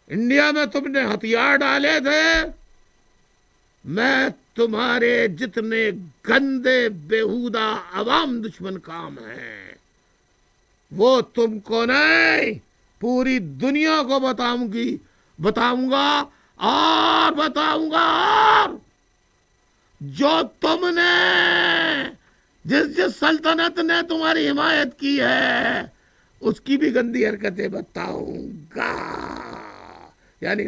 انڈیا میں تم نے ہتھیار ڈالے تھے، میں تمہارے جتنے گندے بیہودہ عوام دشمن کام ہیں وہ تم کو نہیں پوری دنیا کو بتاؤں گا اور جو تم نے جس سلطنت نے تمہاری حمایت کی ہے اس کی بھی گندی حرکتیں بتاؤں گا. یعنی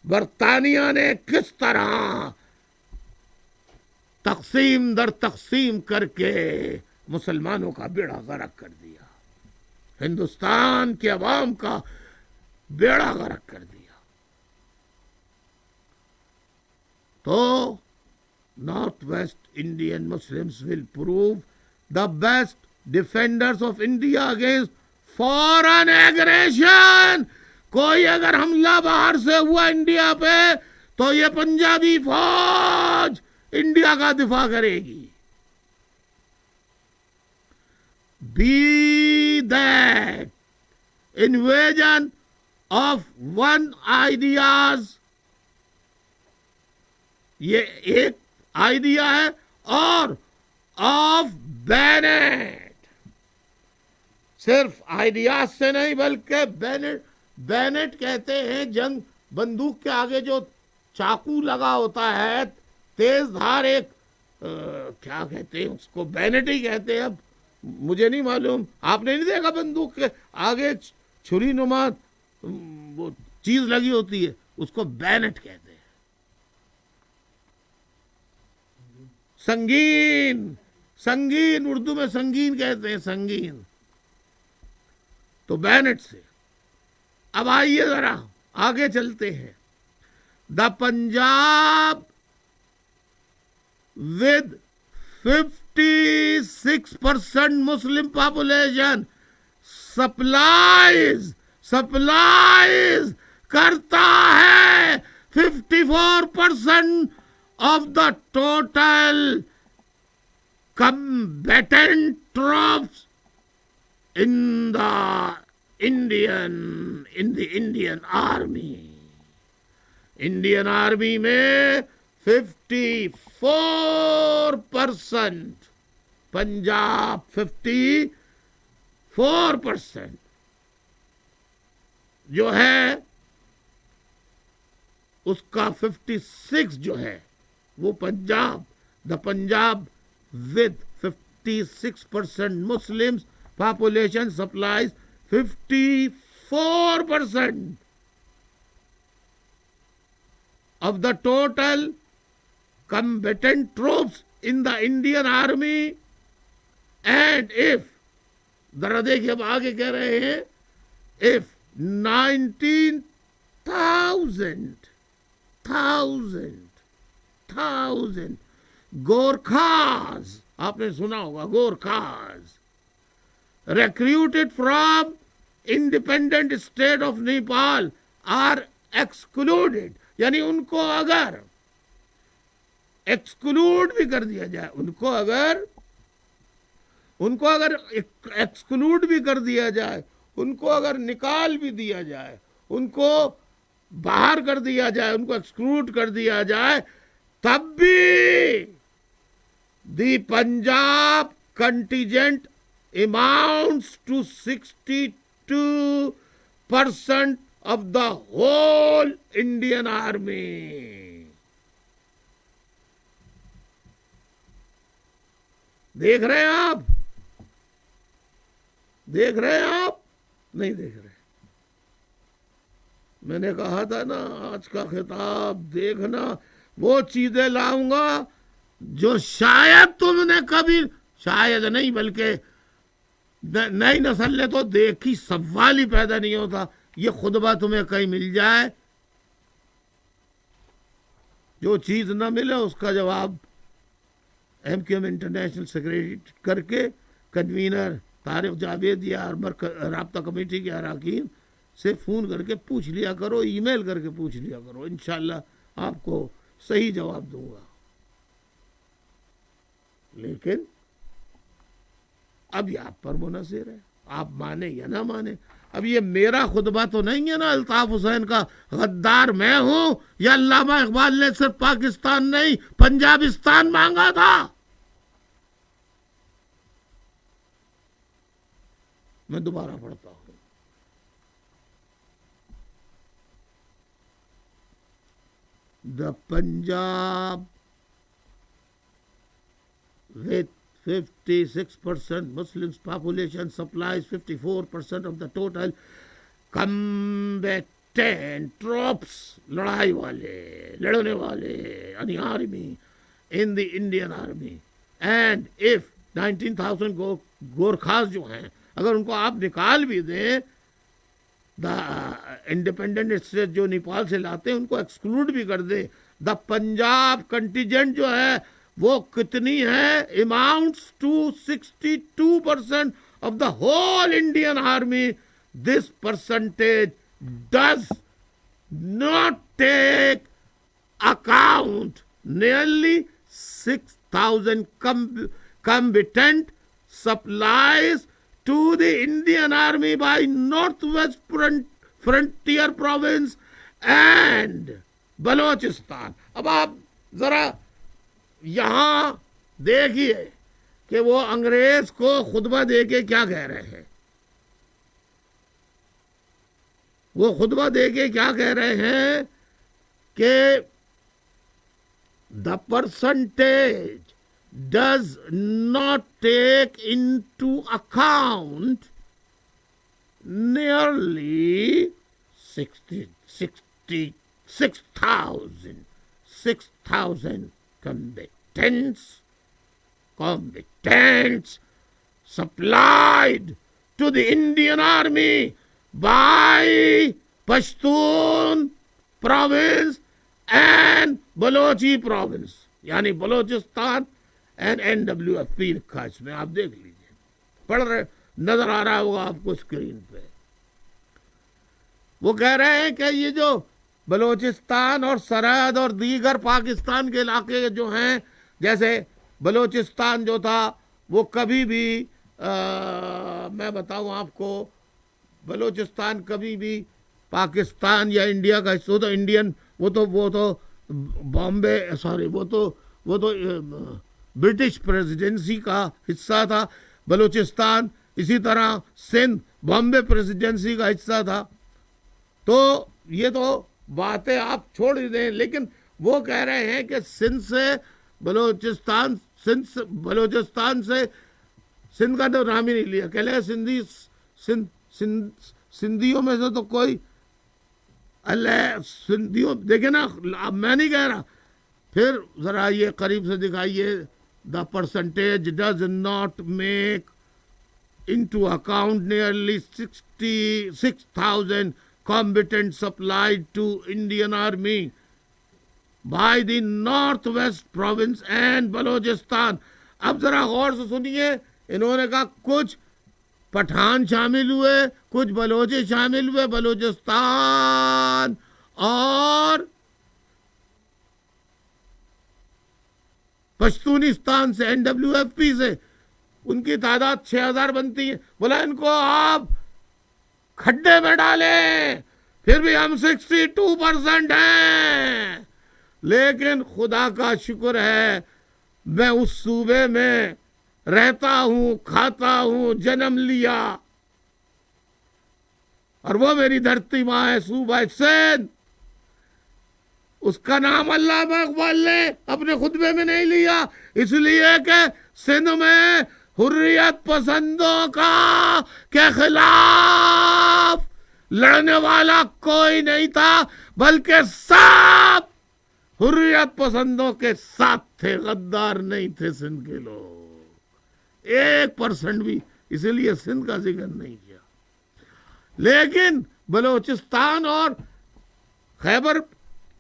برطانیہ نے کس طرح تقسیم در تقسیم کر کے مسلمانوں کا بیڑا غرق کر دیا، ہندوستان کے عوام کا بیڑا غرق کر دیا. تو north west Indian Muslims will prove the best defenders of India against foreign aggression. کوئی اگر حملہ باہر سے ہوا انڈیا پہ تو یہ پنجابی فوج انڈیا کا دفاع کرے گی. Be that invasion of one ideas، یہ ایک آئیڈیا ہے، اور آف بینٹ، صرف آئیڈیاز سے نہیں بلکہ بینٹ کہتے ہیں جنگ بندوق کے آگے جو چاقو لگا ہوتا ہے، تیز دھار، ایک کیا کہتے ہیں اس کو، بینٹ ہی کہتے ہیں. اب مجھے نہیں معلوم، آپ نے نہیں دیکھا بندوق کے آگے چھری نما وہ چیز لگی ہوتی ہے، اس کو بینٹ کہتے ہیں. سنگین اردو میں سنگین کہتے ہیں، سنگین. تو بینٹ سے اب آئیے ذرا آگے چلتے ہیں. The Punjab with 56% Muslim population supplies کرتا ہے 54% of the total combatant troops in the Indian army. Indian army میں 54%، پنجاب 54% جو ہے، اس کا 56 جو ہے وہ پنجاب، دا Punjab with 56% Muslims population supplies 54% of the total combatant troops in the Indian army. And if ذرا دیکھیے اب آگے کہہ رہے ہیں if 19,000 گورکھاز، آپ نے سنا ہوگا Gurkhas, recruited from independent state of Nepal are excluded, یعنی ان کو اگر ایکسکلوڈ بھی کر دیا جائے، ان کو اگر ایکسکلوڈ بھی کر دیا جائے، ان کو اگر نکال بھی دیا جائے، ان کو باہر کر دیا جائے، ان کو ایکسکلوڈ کر دیا جائے، تب بھی the Punjab contingent amounts to 62% of the whole Indian army. دیکھ رہے ہیں آپ؟ دیکھ رہے ہیں آپ؟ نہیں دیکھ رہے. میں نے کہا تھا نا آج کا خطاب دیکھنا، وہ چیزیں لاؤں گا جو شاید تم نے کبھی، شاید نہیں بلکہ نئی نسل نے تو دیکھی، سوال ہی پیدا نہیں ہوتا. یہ خطبہ تمہیں کہیں مل جائے، جو چیز نہ ملے اس کا جواب M Q M international secretary کر کے کنوینر طارق جاوید یا رابطہ کمیٹی کے اراکین سے فون کر کے پوچھ لیا کرو، ای میل کر کے پوچھ لیا کرو، انشاءاللہ آپ کو صحیح جواب دوں گا. لیکن اب یہ آپ پر منحصر ہے، آپ مانے یا نہ مانے. اب یہ میرا خطبہ تو نہیں ہے نا الطاف حسین کا، غدار میں ہوں، یا علامہ اقبال نے صرف پاکستان نہیں پنجابستان مانگا تھا. میں دوبارہ پڑھتا ہوں. The Punjab with 56% Muslims population supplies 54% of the total combatant troops, لڑائی والے لڑنے والے یعنی army in the Indian army. And if 19,000 گورکھاس جو ہیں اگر ان کو آپ نکال بھی دیں دا انڈیپینڈنٹ اسٹیٹ جو نیپال سے لاتے ہیں ان کو ایکسکلوڈ بھی کر دے دا پنجاب کنٹیجنٹ جو ہے وہ کتنی ہے amounts to 62% of the whole Indian army. This percentage does not take account nearly 6,000 combatant supplies to the Indian Army by Northwest Frontier Province and Balochistan. اب آپ ذرا یہاں دیکھیے کہ وہ انگریز کو خطبہ دے کے کیا کہہ رہے ہیں. وہ خطبہ دے کے کیا کہہ رہے ہیں کہ the percentage does not take into account nearly 6,000 combatants supplied to the Indian Army by Pashtun province and Balochi province یعنی بلوچستان اینڈ NWFP لکھا اس میں. آپ دیکھ لیجئے پڑھ رہے نظر آ رہا ہوگا آپ کو اسکرین پہ. وہ کہہ رہے ہیں کہ یہ جو بلوچستان اور سرحد اور دیگر پاکستان کے علاقے جو ہیں جیسے بلوچستان جو تھا وہ کبھی بھی میں بتاؤں آپ کو بلوچستان کبھی بھی پاکستان یا انڈیا کا حصہ تو انڈین وہ تو بامبے سوری وہ تو برٹش پریزیڈنسی کا حصہ تھا بلوچستان. اسی طرح سندھ بامبے پریزیڈنسی کا حصہ تھا. تو یہ تو باتیں آپ چھوڑ ہی دیں لیکن وہ کہہ رہے ہیں کہ سندھ سے بلوچستان سے سندھ کا تو نام ہی نہیں لیا. کہہ لیں سندھیوں میں سے تو کوئی اللہ سندھیوں دیکھیں نا. اب میں نہیں کہہ رہا پھر ذرا یہ قریب سے دکھائیے. The percentage does not make into account nearly 66,000 combatants supplied to Indian Army by the Northwest Province and Balochistan. اب ذرا غور سے سنیے. انہوں نے کہا کچھ پٹھان شامل ہوئے کچھ بلوچی شامل ہوئے بلوچستان اور پشتونستان سے NWFP سے ان کی تعداد 6,000 بنتی ہے. بولا ان کو آپ کھڈے میں ڈالیں پھر بھی ہم 62% ہیں. لیکن خدا کا شکر ہے میں اس صوبے میں رہتا ہوں کھاتا ہوں جنم لیا اور وہ میری دھرتی ماں ہے صوبہ سندھ. اس کا نام علامہ اقبال نے اپنے خطبے میں نہیں لیا اس لیے کہ سندھ میں حریت پسندوں کا کے خلاف لڑنے والا کوئی نہیں تھا بلکہ سب حریت پسندوں کے ساتھ تھے. غدار نہیں تھے سندھ کے لوگ 1% بھی. اسی لیے سندھ کا ذکر نہیں کیا. لیکن بلوچستان اور خیبر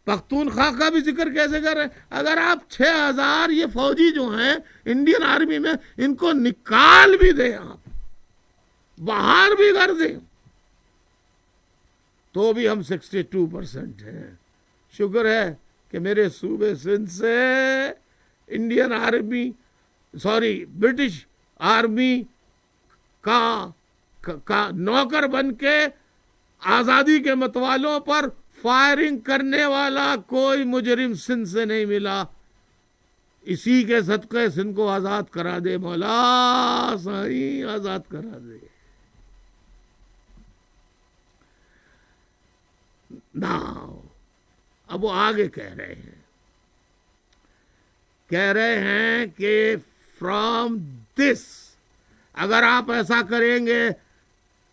پختونخوا کا بھی ذکر کیسے کر رہے ہیں؟ اگر آپ 6,000 یہ فوجی جو ہیں انڈین آرمی میں ان کو نکال بھی دیں آپ باہر بھی کر دیں تو بھی ہم 62% ہیں. شکر ہے کہ میرے صوبے سندھ سے انڈین آرمی برٹش آرمی کا نوکر بن کے آزادی کے متوالوں پر فائرنگ کرنے والا کوئی مجرم سندھ سے نہیں ملا. اسی کے صدقے سندھ کو آزاد کرا دے مولا سائیں آزاد کرا دے. ناؤ اب وہ آگے کہہ رہے ہیں کہ from this. اگر آپ ایسا کریں گے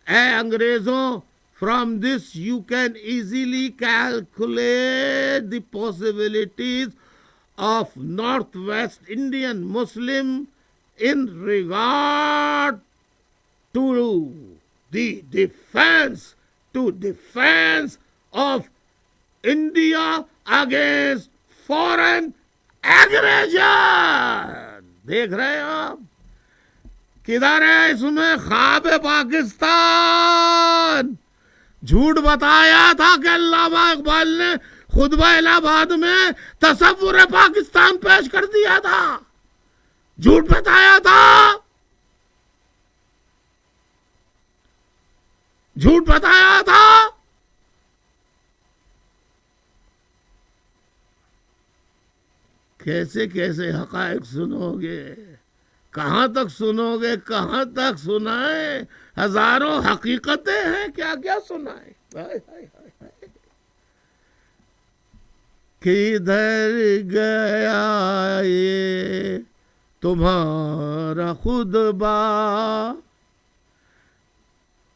اے انگریزوں, from this you can easily calculate the possibilities of Northwest Indian Muslim in regard to the defense of India against foreign aggression. دیکھ رہے ہیں آپ کدھر ہے اس میں خواب پاکستان. جھوٹ بتایا تھا کہ علامہ اقبال نے خطبہ الہ آباد میں تصور پاکستان پیش کر دیا تھا. جھوٹ بتایا تھا, جھوٹ بتایا تھا. کیسے کیسے حقائق سنو گے, کہاں تک سنو گے, کہاں تک سنائیں. ہزاروں حقیقتیں ہیں, کیا کیا سنائیں. کدھر گیا یہ تمہارا خطبہ,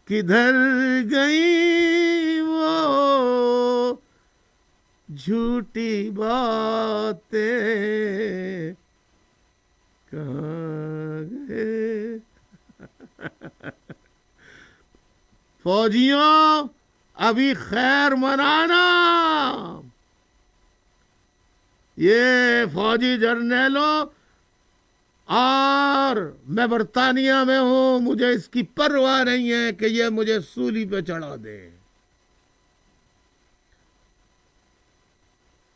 کدھر گئی وہ جھوٹی باتیں, کہاں گئے. فوجیوں ابھی خیر منانا. یہ فوجی جرنیلوں, اور میں برطانیہ میں ہوں, مجھے اس کی پرواہ نہیں ہے کہ یہ مجھے سولی پہ چڑھا دے,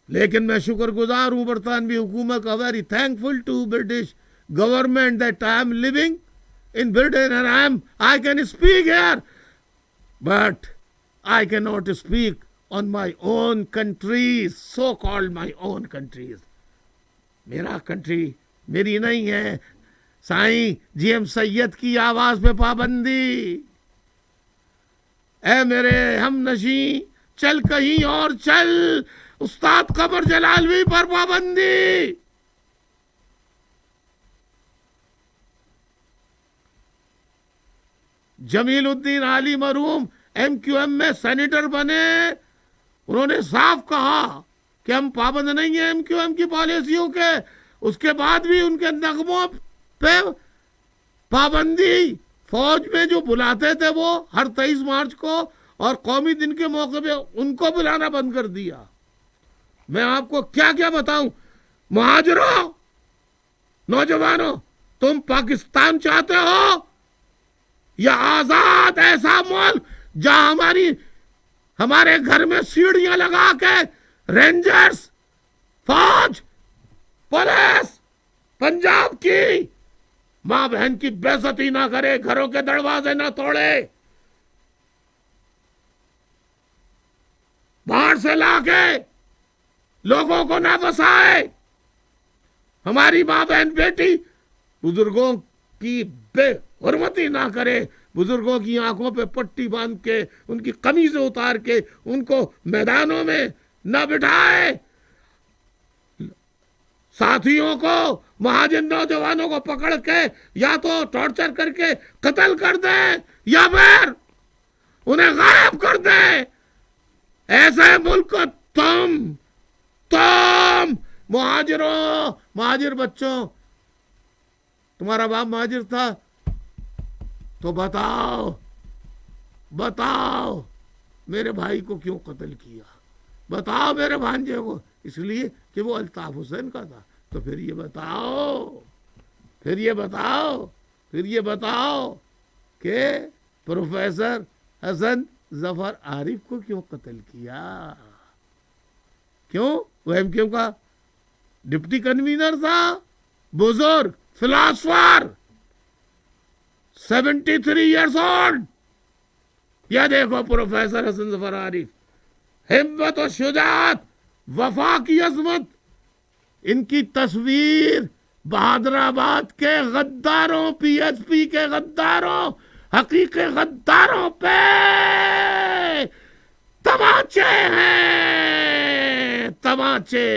لیکن میں شکر گزار ہوں برطانوی حکومت کا. Very thankful to British government that I am living in Britain and I can speak here, but I cannot speak on my own countries, so-called my own countries. میرا کنٹری میری نہیں ہے. سائیں جی ایم سید کی آواز پہ پابندی. اے میرے ہم نشیں چل کہیں اور چل, استاد قمر جلالوی پر پابندی. جمیل الدین علی مرحوم ایم کیو ایم میں سینیٹر بنے, انہوں نے صاف کہا کہ ہم پابند نہیں ہیں ایم کیو ایم کی پالیسیوں کے. اس کے بعد بھی ان کے نغموں پہ پابندی. فوج میں جو بلاتے تھے وہ ہر 23 مارچ کو اور قومی دن کے موقع پہ ان کو بلانا بند کر دیا. میں آپ کو کیا کیا بتاؤں. مہاجروں, نوجوانوں, تم پاکستان چاہتے ہو یا آزاد ایسا ملک جہاں ہمارے گھر میں سیڑھیاں لگا کے رینجرز, فوج, پولیس پنجاب کی ماں بہن کی بے عزتی نہ کرے, گھروں کے دروازے نہ توڑے, باہر سے لا کے لوگوں کو نہ بسائے, ہماری ماں بہن بیٹی بزرگوں کی بے حرمتی نہ کرے, بزرگوں کی آنکھوں پہ پٹی باندھ کے ان کی قمیضیں اتار کے ان کو میدانوں میں نہ بٹھائے, ساتھیوں کو مہاجر نوجوانوں کو پکڑ کے یا تو ٹارچر کر کے قتل کر دیں یا پھر انہیں غائب کر دیں. ایسے ملک کو تم مہاجروں, مہاجر بچوں, تمہارا باپ مہاجر تھا تو بتاؤ میرے بھائی کو کیوں قتل کیا, بتاؤ میرے بھانجے کو. اس لیے کہ وہ الطاف حسین کا تھا. تو پھر یہ بتاؤ کہ پروفیسر حسن ظفر عارف کو کیوں قتل کیا. کیوں؟ وہ ایم کیو کا ڈپٹی کنوینر تھا, بزرگ فلاسفر, 73 ایئرس اولڈ. یہ دیکھو پروفیسر حسن ظفر عارف, ہمت و شجاعت, وفا کی عظمت. ان کی تصویر بہادر آباد کے غداروں, پی ایچ پی کے غداروں, حقیقی غداروں پہ تماچے ہیں, تماچے.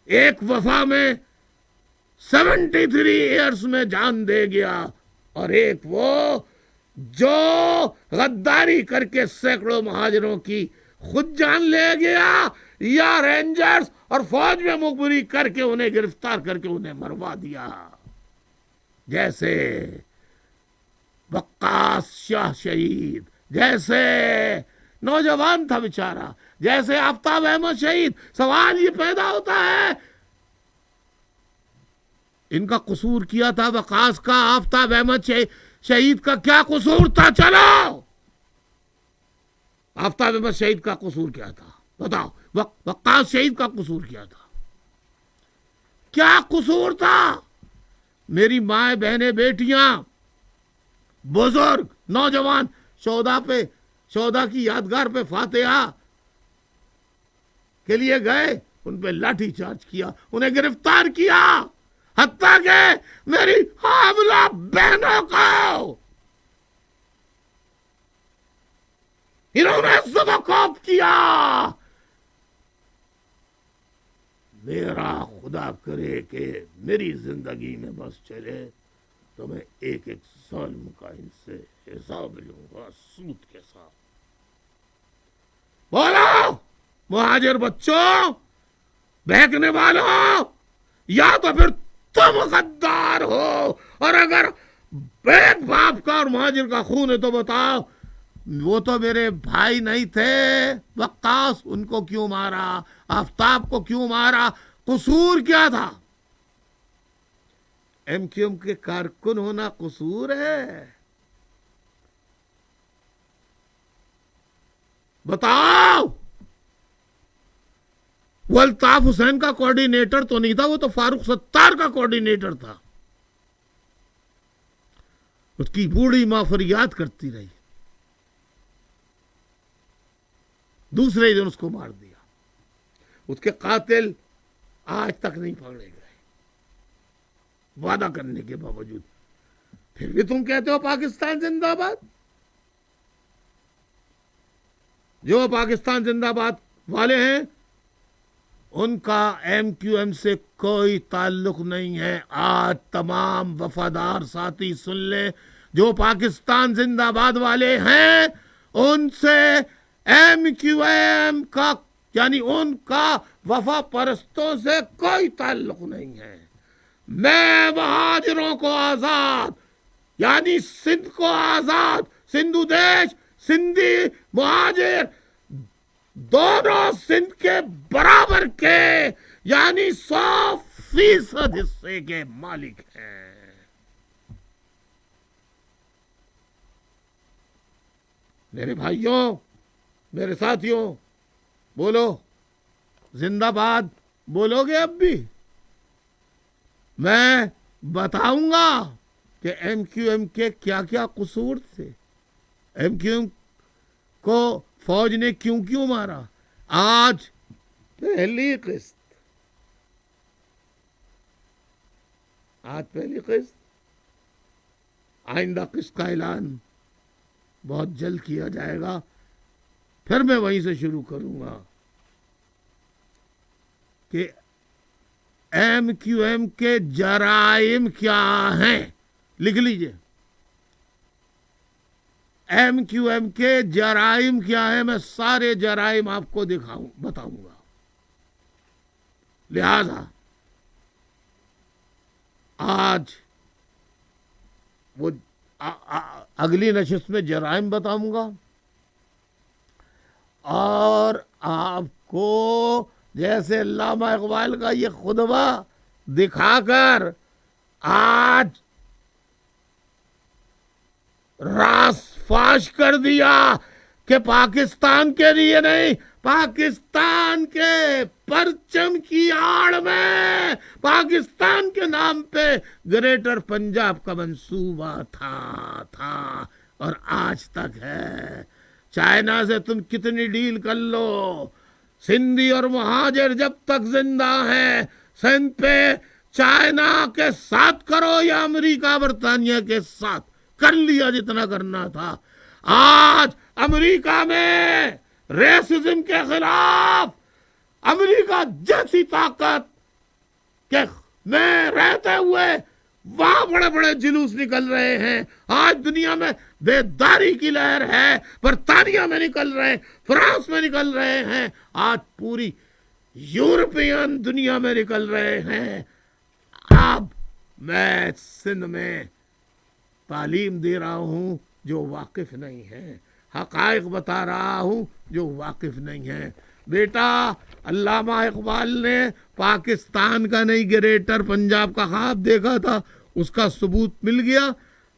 ایک وفا میں 73 ایئرس میں جان دے گیا، اور ایک وہ جو غداری کر کے سینکڑوں مہاجروں کی خود جان لے گیا، یا رینجرز اور فوج میں مخبری کر کے انہیں گرفتار کر کے انہیں مروا دیا، جیسے وقاص شاہ شہید، جیسے نوجوان تھا بیچارہ، جیسے آفتاب احمد شہید۔ سوال یہ پیدا ہوتا ہے، ان کا قصور کیا تھا وقاص کا، آفتاب احمد شہید کا کیا قصور تھا؟ چلو، آفتاب احمد شہید کا قصور کیا تھا بتاؤ، وقاص شہید کا قصور کیا تھا؟ کیا قصور تھا؟ میری مائیں بہنیں بیٹیاں بزرگ نوجوان شہداء کی یادگار پہ فاتحہ کے لیے گئے، ان پہ لاٹھی چارج کیا، انہیں گرفتار کیا، حتیٰ کہ میری حاملہ بہنوں کو انہوں نے سبکوب کیا۔ میرا خدا کرے کہ میری زندگی میں بس چلے تو میں ایک ایک ظالم کا ان سے حساب لوں گا سود کے ساتھ۔ بولو مہاجر بچوں، بہکنے والوں، یا تو پھر تم غدار ہو، اور اگر ایک باپ کا اور مہاجر کا خون ہے تو بتاؤ، وہ تو میرے بھائی نہیں تھے، وقاص ان کو کیوں مارا؟ آفتاب کو کیوں مارا؟ قصور کیا تھا؟ ایم کیو ایم کے کارکن ہونا قصور ہے؟ بتاؤ۔ وہ الطاف حسین کا کوارڈینیٹر تو نہیں تھا، وہ تو فاروق ستار کا کوارڈینیٹر تھا۔ اس کی بوڑھی ماں فریاد کرتی رہی، دوسرے دن اس کو مار دیا۔ اس کے قاتل آج تک نہیں پکڑے گئے، وعدہ کرنے کے باوجود۔ پھر بھی تم کہتے ہو پاکستان زندہ باد۔ جو پاکستان زندہ باد والے ہیں ان کا ایم کیو ایم سے کوئی تعلق نہیں ہے۔ آج تمام وفادار ساتھی سن لیں، جو پاکستان زندہ باد والے ہیں ان سے ایم کیو ایم کا، یعنی ان کا وفا پرستوں سے کوئی تعلق نہیں ہے۔ میں مہاجروں کو آزاد، یعنی سندھ کو آزاد، سندھو دیش، سندھی مہاجر دونوں سندھ کے برابر کے، یعنی 100% حصے کے مالک ہیں۔ میرے بھائیوں، میرے ساتھیوں، بولو زندہ باد بولو گے؟ اب بھی میں بتاؤں گا کہ ایم کیو ایم کے کیا کیا قصور تھے، ایم کیو ایم کو فوج نے کیوں مارا۔ آج پہلی قسط، آئندہ قسط کا اعلان بہت جلد کیا جائے گا، پھر میں وہیں سے شروع کروں گا کہ ایم کیو ایم کے جرائم کیا ہیں۔ لکھ لیجئے، ایم کیو ایم کے جرائم کیا ہیں، میں سارے جرائم آپ کو بتاؤں گا۔ لہذا آج وہ اگلی نشست میں جرائم بتاؤں گا، اور آپ کو جیسے علامہ اقبال کا یہ خطبہ دکھا کر آج راز فاش کر دیا کہ پاکستان کے لیے نہیں، پاکستان کے پرچم کی آڑ میں پاکستان کے نام پہ گریٹر پنجاب کا منصوبہ تھا اور آج تک ہے۔ چائنا سے تم کتنی ڈیل کر لو، سندھی اور مہاجر جب تک زندہ ہیں سندھ پہ چائنا کے ساتھ کرو یا امریکہ برطانیہ کے ساتھ، کر لیا جتنا کرنا تھا۔ آج امریکہ میں ریسزم کے خلاف امریکہ جیسی طاقت کے میں رہتے ہوئے وہاں بڑے بڑے جلوس نکل رہے ہیں. آج دنیا میں بیداری کی لہر ہے. برطانیہ میں نکل رہے ہیں, فرانس میں نکل رہے ہیں, آج پوری یورپین دنیا میں نکل رہے ہیں. اب میں سندھ میں تعلیم دے رہا ہوں جو واقف نہیں ہے, حقائق بتا رہا ہوں جو واقف نہیں ہے. بیٹا, علامہ اقبال نے پاکستان کا نہیں گریٹر پنجاب کا خواب دیکھا تھا, اس کا ثبوت مل گیا.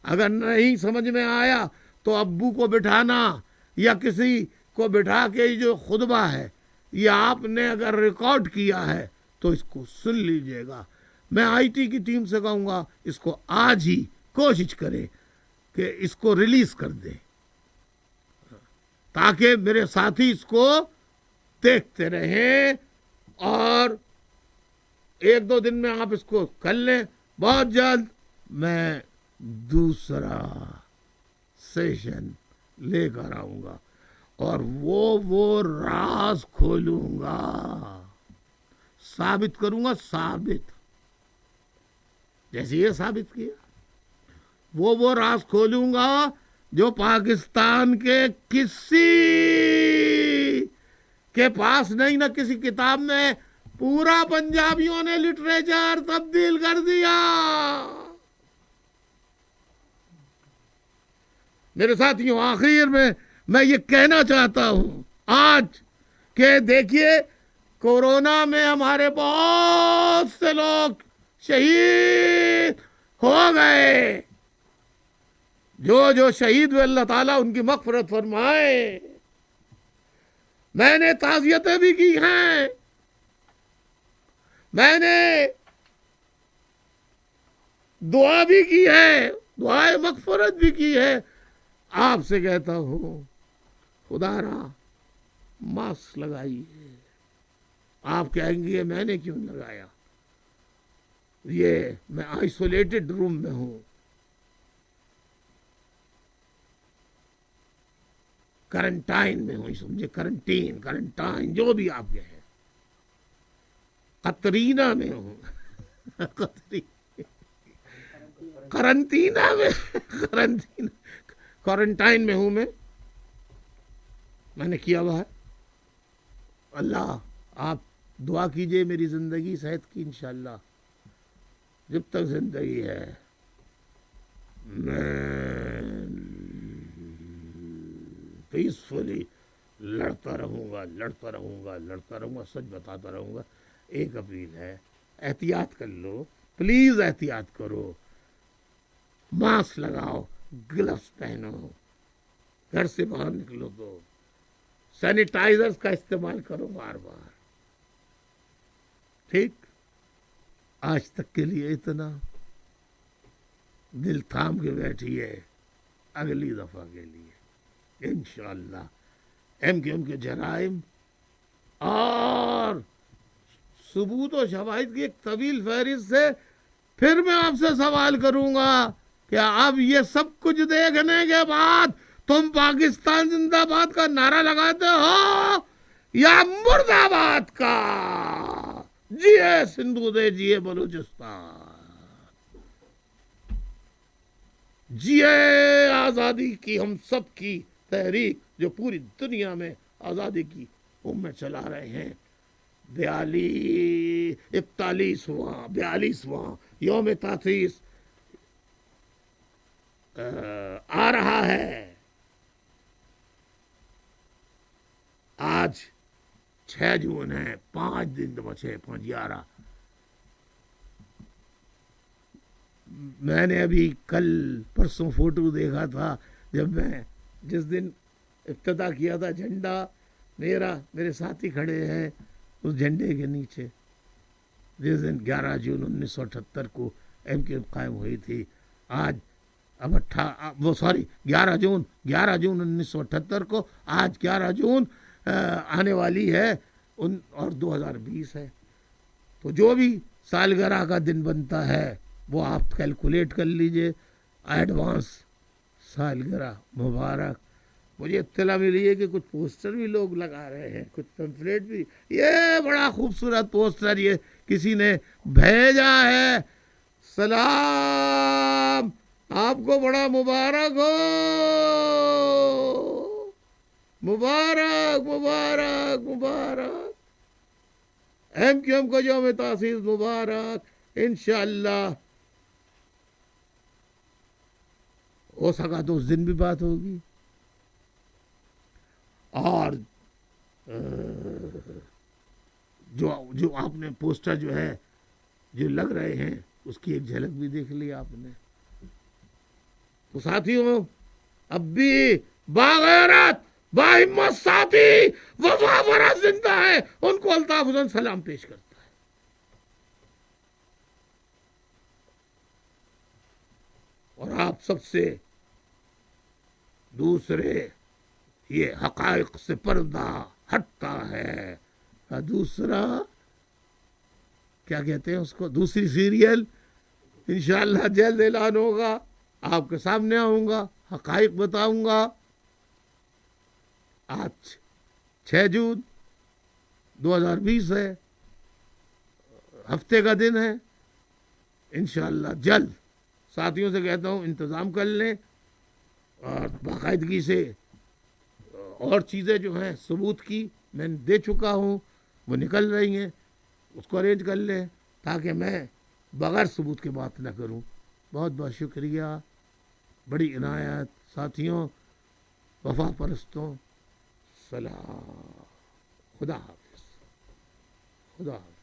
اگر نہیں سمجھ میں آیا تو ابو کو بٹھانا یا کسی کو بٹھا کے جو خطبہ ہے یہ آپ نے اگر ریکارڈ کیا ہے تو اس کو سن لیجئے گا. میں آئی ٹی کی ٹیم سے کہوں گا اس کو آج ہی کوشش کرے کہ اس کو ریلیز کر دے, تاکہ میرے ساتھی اس کو دیکھتے رہیں, اور ایک دو دن میں آپ اس کو کر لیں. بہت جلد میں دوسرا سیشن لے کر آؤں گا اور وہ راز کھولوں گا, ثابت کروں گا, ثابت جیسے یہ ثابت کیا. وہ راز کھولوں گا جو پاکستان کے کسی کے پاس نہیں, نہ کسی کتاب میں. پورا پنجابیوں نے لٹریچر تبدیل کر دیا. میرے ساتھیوں, آخر میں یہ کہنا چاہتا ہوں آج کہ دیکھیے کورونا میں ہمارے بہت سے لوگ شہید ہو گئے. جو شہید ہوئے اللہ تعالیٰ ان کی مغفرت فرمائے. میں نے تعزیتیں بھی کی ہیں, میں نے دعا بھی کی ہے, دعائے مغفرت بھی کی ہے. آپ سے کہتا ہوں خدا را ماسک لگائیے. آپ کہیں گے میں نے کیوں لگایا, یہ میں آئسولیٹڈ روم میں ہوں, کرنٹائن میں ہوں, سمجھے, کرنٹائن جو بھی آپ کہیں, قطرینہ میں ہوں, کوارنٹائن میں ہوں. میں نے کیا ہوا ہے. اللہ آپ دعا کیجئے میری زندگی صحت کی, انشاءاللہ جب تک زندگی ہے میں پیسفلی لڑتا رہوں گا, سچ بتاتا رہوں گا. ایک اپیل ہے, احتیاط کر لو, پلیز احتیاط کرو. ماسک لگاؤ, گلفز پہنو, گھر سے باہر نکلو تو سینیٹائزرز کا استعمال کرو بار بار. ٹھیک, آج تک کے لیے اتنا. دل تھام کے بیٹھیے اگلی دفعہ کے لیے انشاءاللہ. ایم کیو ایم کے جرائم اور ثبوت و شواہد کی ایک طویل فہرست سے پھر میں آپ سے سوال کروں گا کہ اب یہ سب کچھ دیکھنے کے بعد تم پاکستان زندہ باد کا نعرہ لگاتے ہو یا مرد آباد کا؟ جیے سندھو دے, جیے بلوچستان, جیے آزادی کی ہم سب کی تحریک جو پوری دنیا میں آزادی کی میں چلا رہے ہیں. 42واں یوم تاسیس آ رہا ہے. آج 6 جون ہے, 5 دن بچے, 11. میں نے ابھی کل پرسوں فوٹو دیکھا تھا جب میں جس دن افتتاح کیا تھا, جھنڈا میرے ساتھی کھڑے ہیں اس جھنڈے کے نیچے, جس دن 11 جون 1978 کو ایم کیو ایم قائم ہوئی تھی. آج اب 11 جون 1978 کو, آج 11 جون آنے والی ہے اور 2020 ہے. تو جو بھی سالگرہ کا دن بنتا ہے وہ آپ کیلکولیٹ کر لیجئے. ایڈوانس سالگرہ مبارک. مجھے اطلاع ملی ہے کہ کچھ پوسٹر بھی لوگ لگا رہے ہیں, کچھ پمفلیٹ بھی. یہ بڑا خوبصورت پوسٹر, یہ کسی نے بھیجا ہے سلام آپ کو بڑا مبارک ہو، مبارک مبارک مبارک، ایم کیو ایم کو یوم تاسیس مبارک، انشاءاللہ ہو سکا تو اس دن بھی بات ہوگی۔ اور جو آپ نے پوسٹر جو ہے جو لگ رہے ہیں اس کی ایک جھلک بھی دیکھ لی آپ نے۔ تو ساتھیوں اب بھی باغیرت باہمت ساتھی وفا برا زندہ ہے، ان کو الطاف حسن سلام پیش کرتا ہے۔ اور آپ سب سے دوسرے یہ حقائق سے پردہ ہٹتا ہے، دوسرا کیا کہتے ہیں اس کو، دوسری سیریل انشاءاللہ جلد اعلان ہوگا، آپ کے سامنے آؤں گا، حقائق بتاؤں گا۔ آج 6 جون 2020 ہے، ہفتے کا دن ہے، انشاءاللہ جلد ساتھیوں سے کہتا ہوں انتظام کر لیں اور باقاعدگی سے اور چیزیں جو ہیں ثبوت کی میں دے چکا ہوں وہ نکل رہی ہیں، اس کو ارینج کر لیں تاکہ میں بغیر ثبوت کے بات نہ کروں۔ بہت بہت شکریہ، بڑی عنایت ساتھیوں، وفا پرستوں، سلام، خدا حافظ، خدا حافظ۔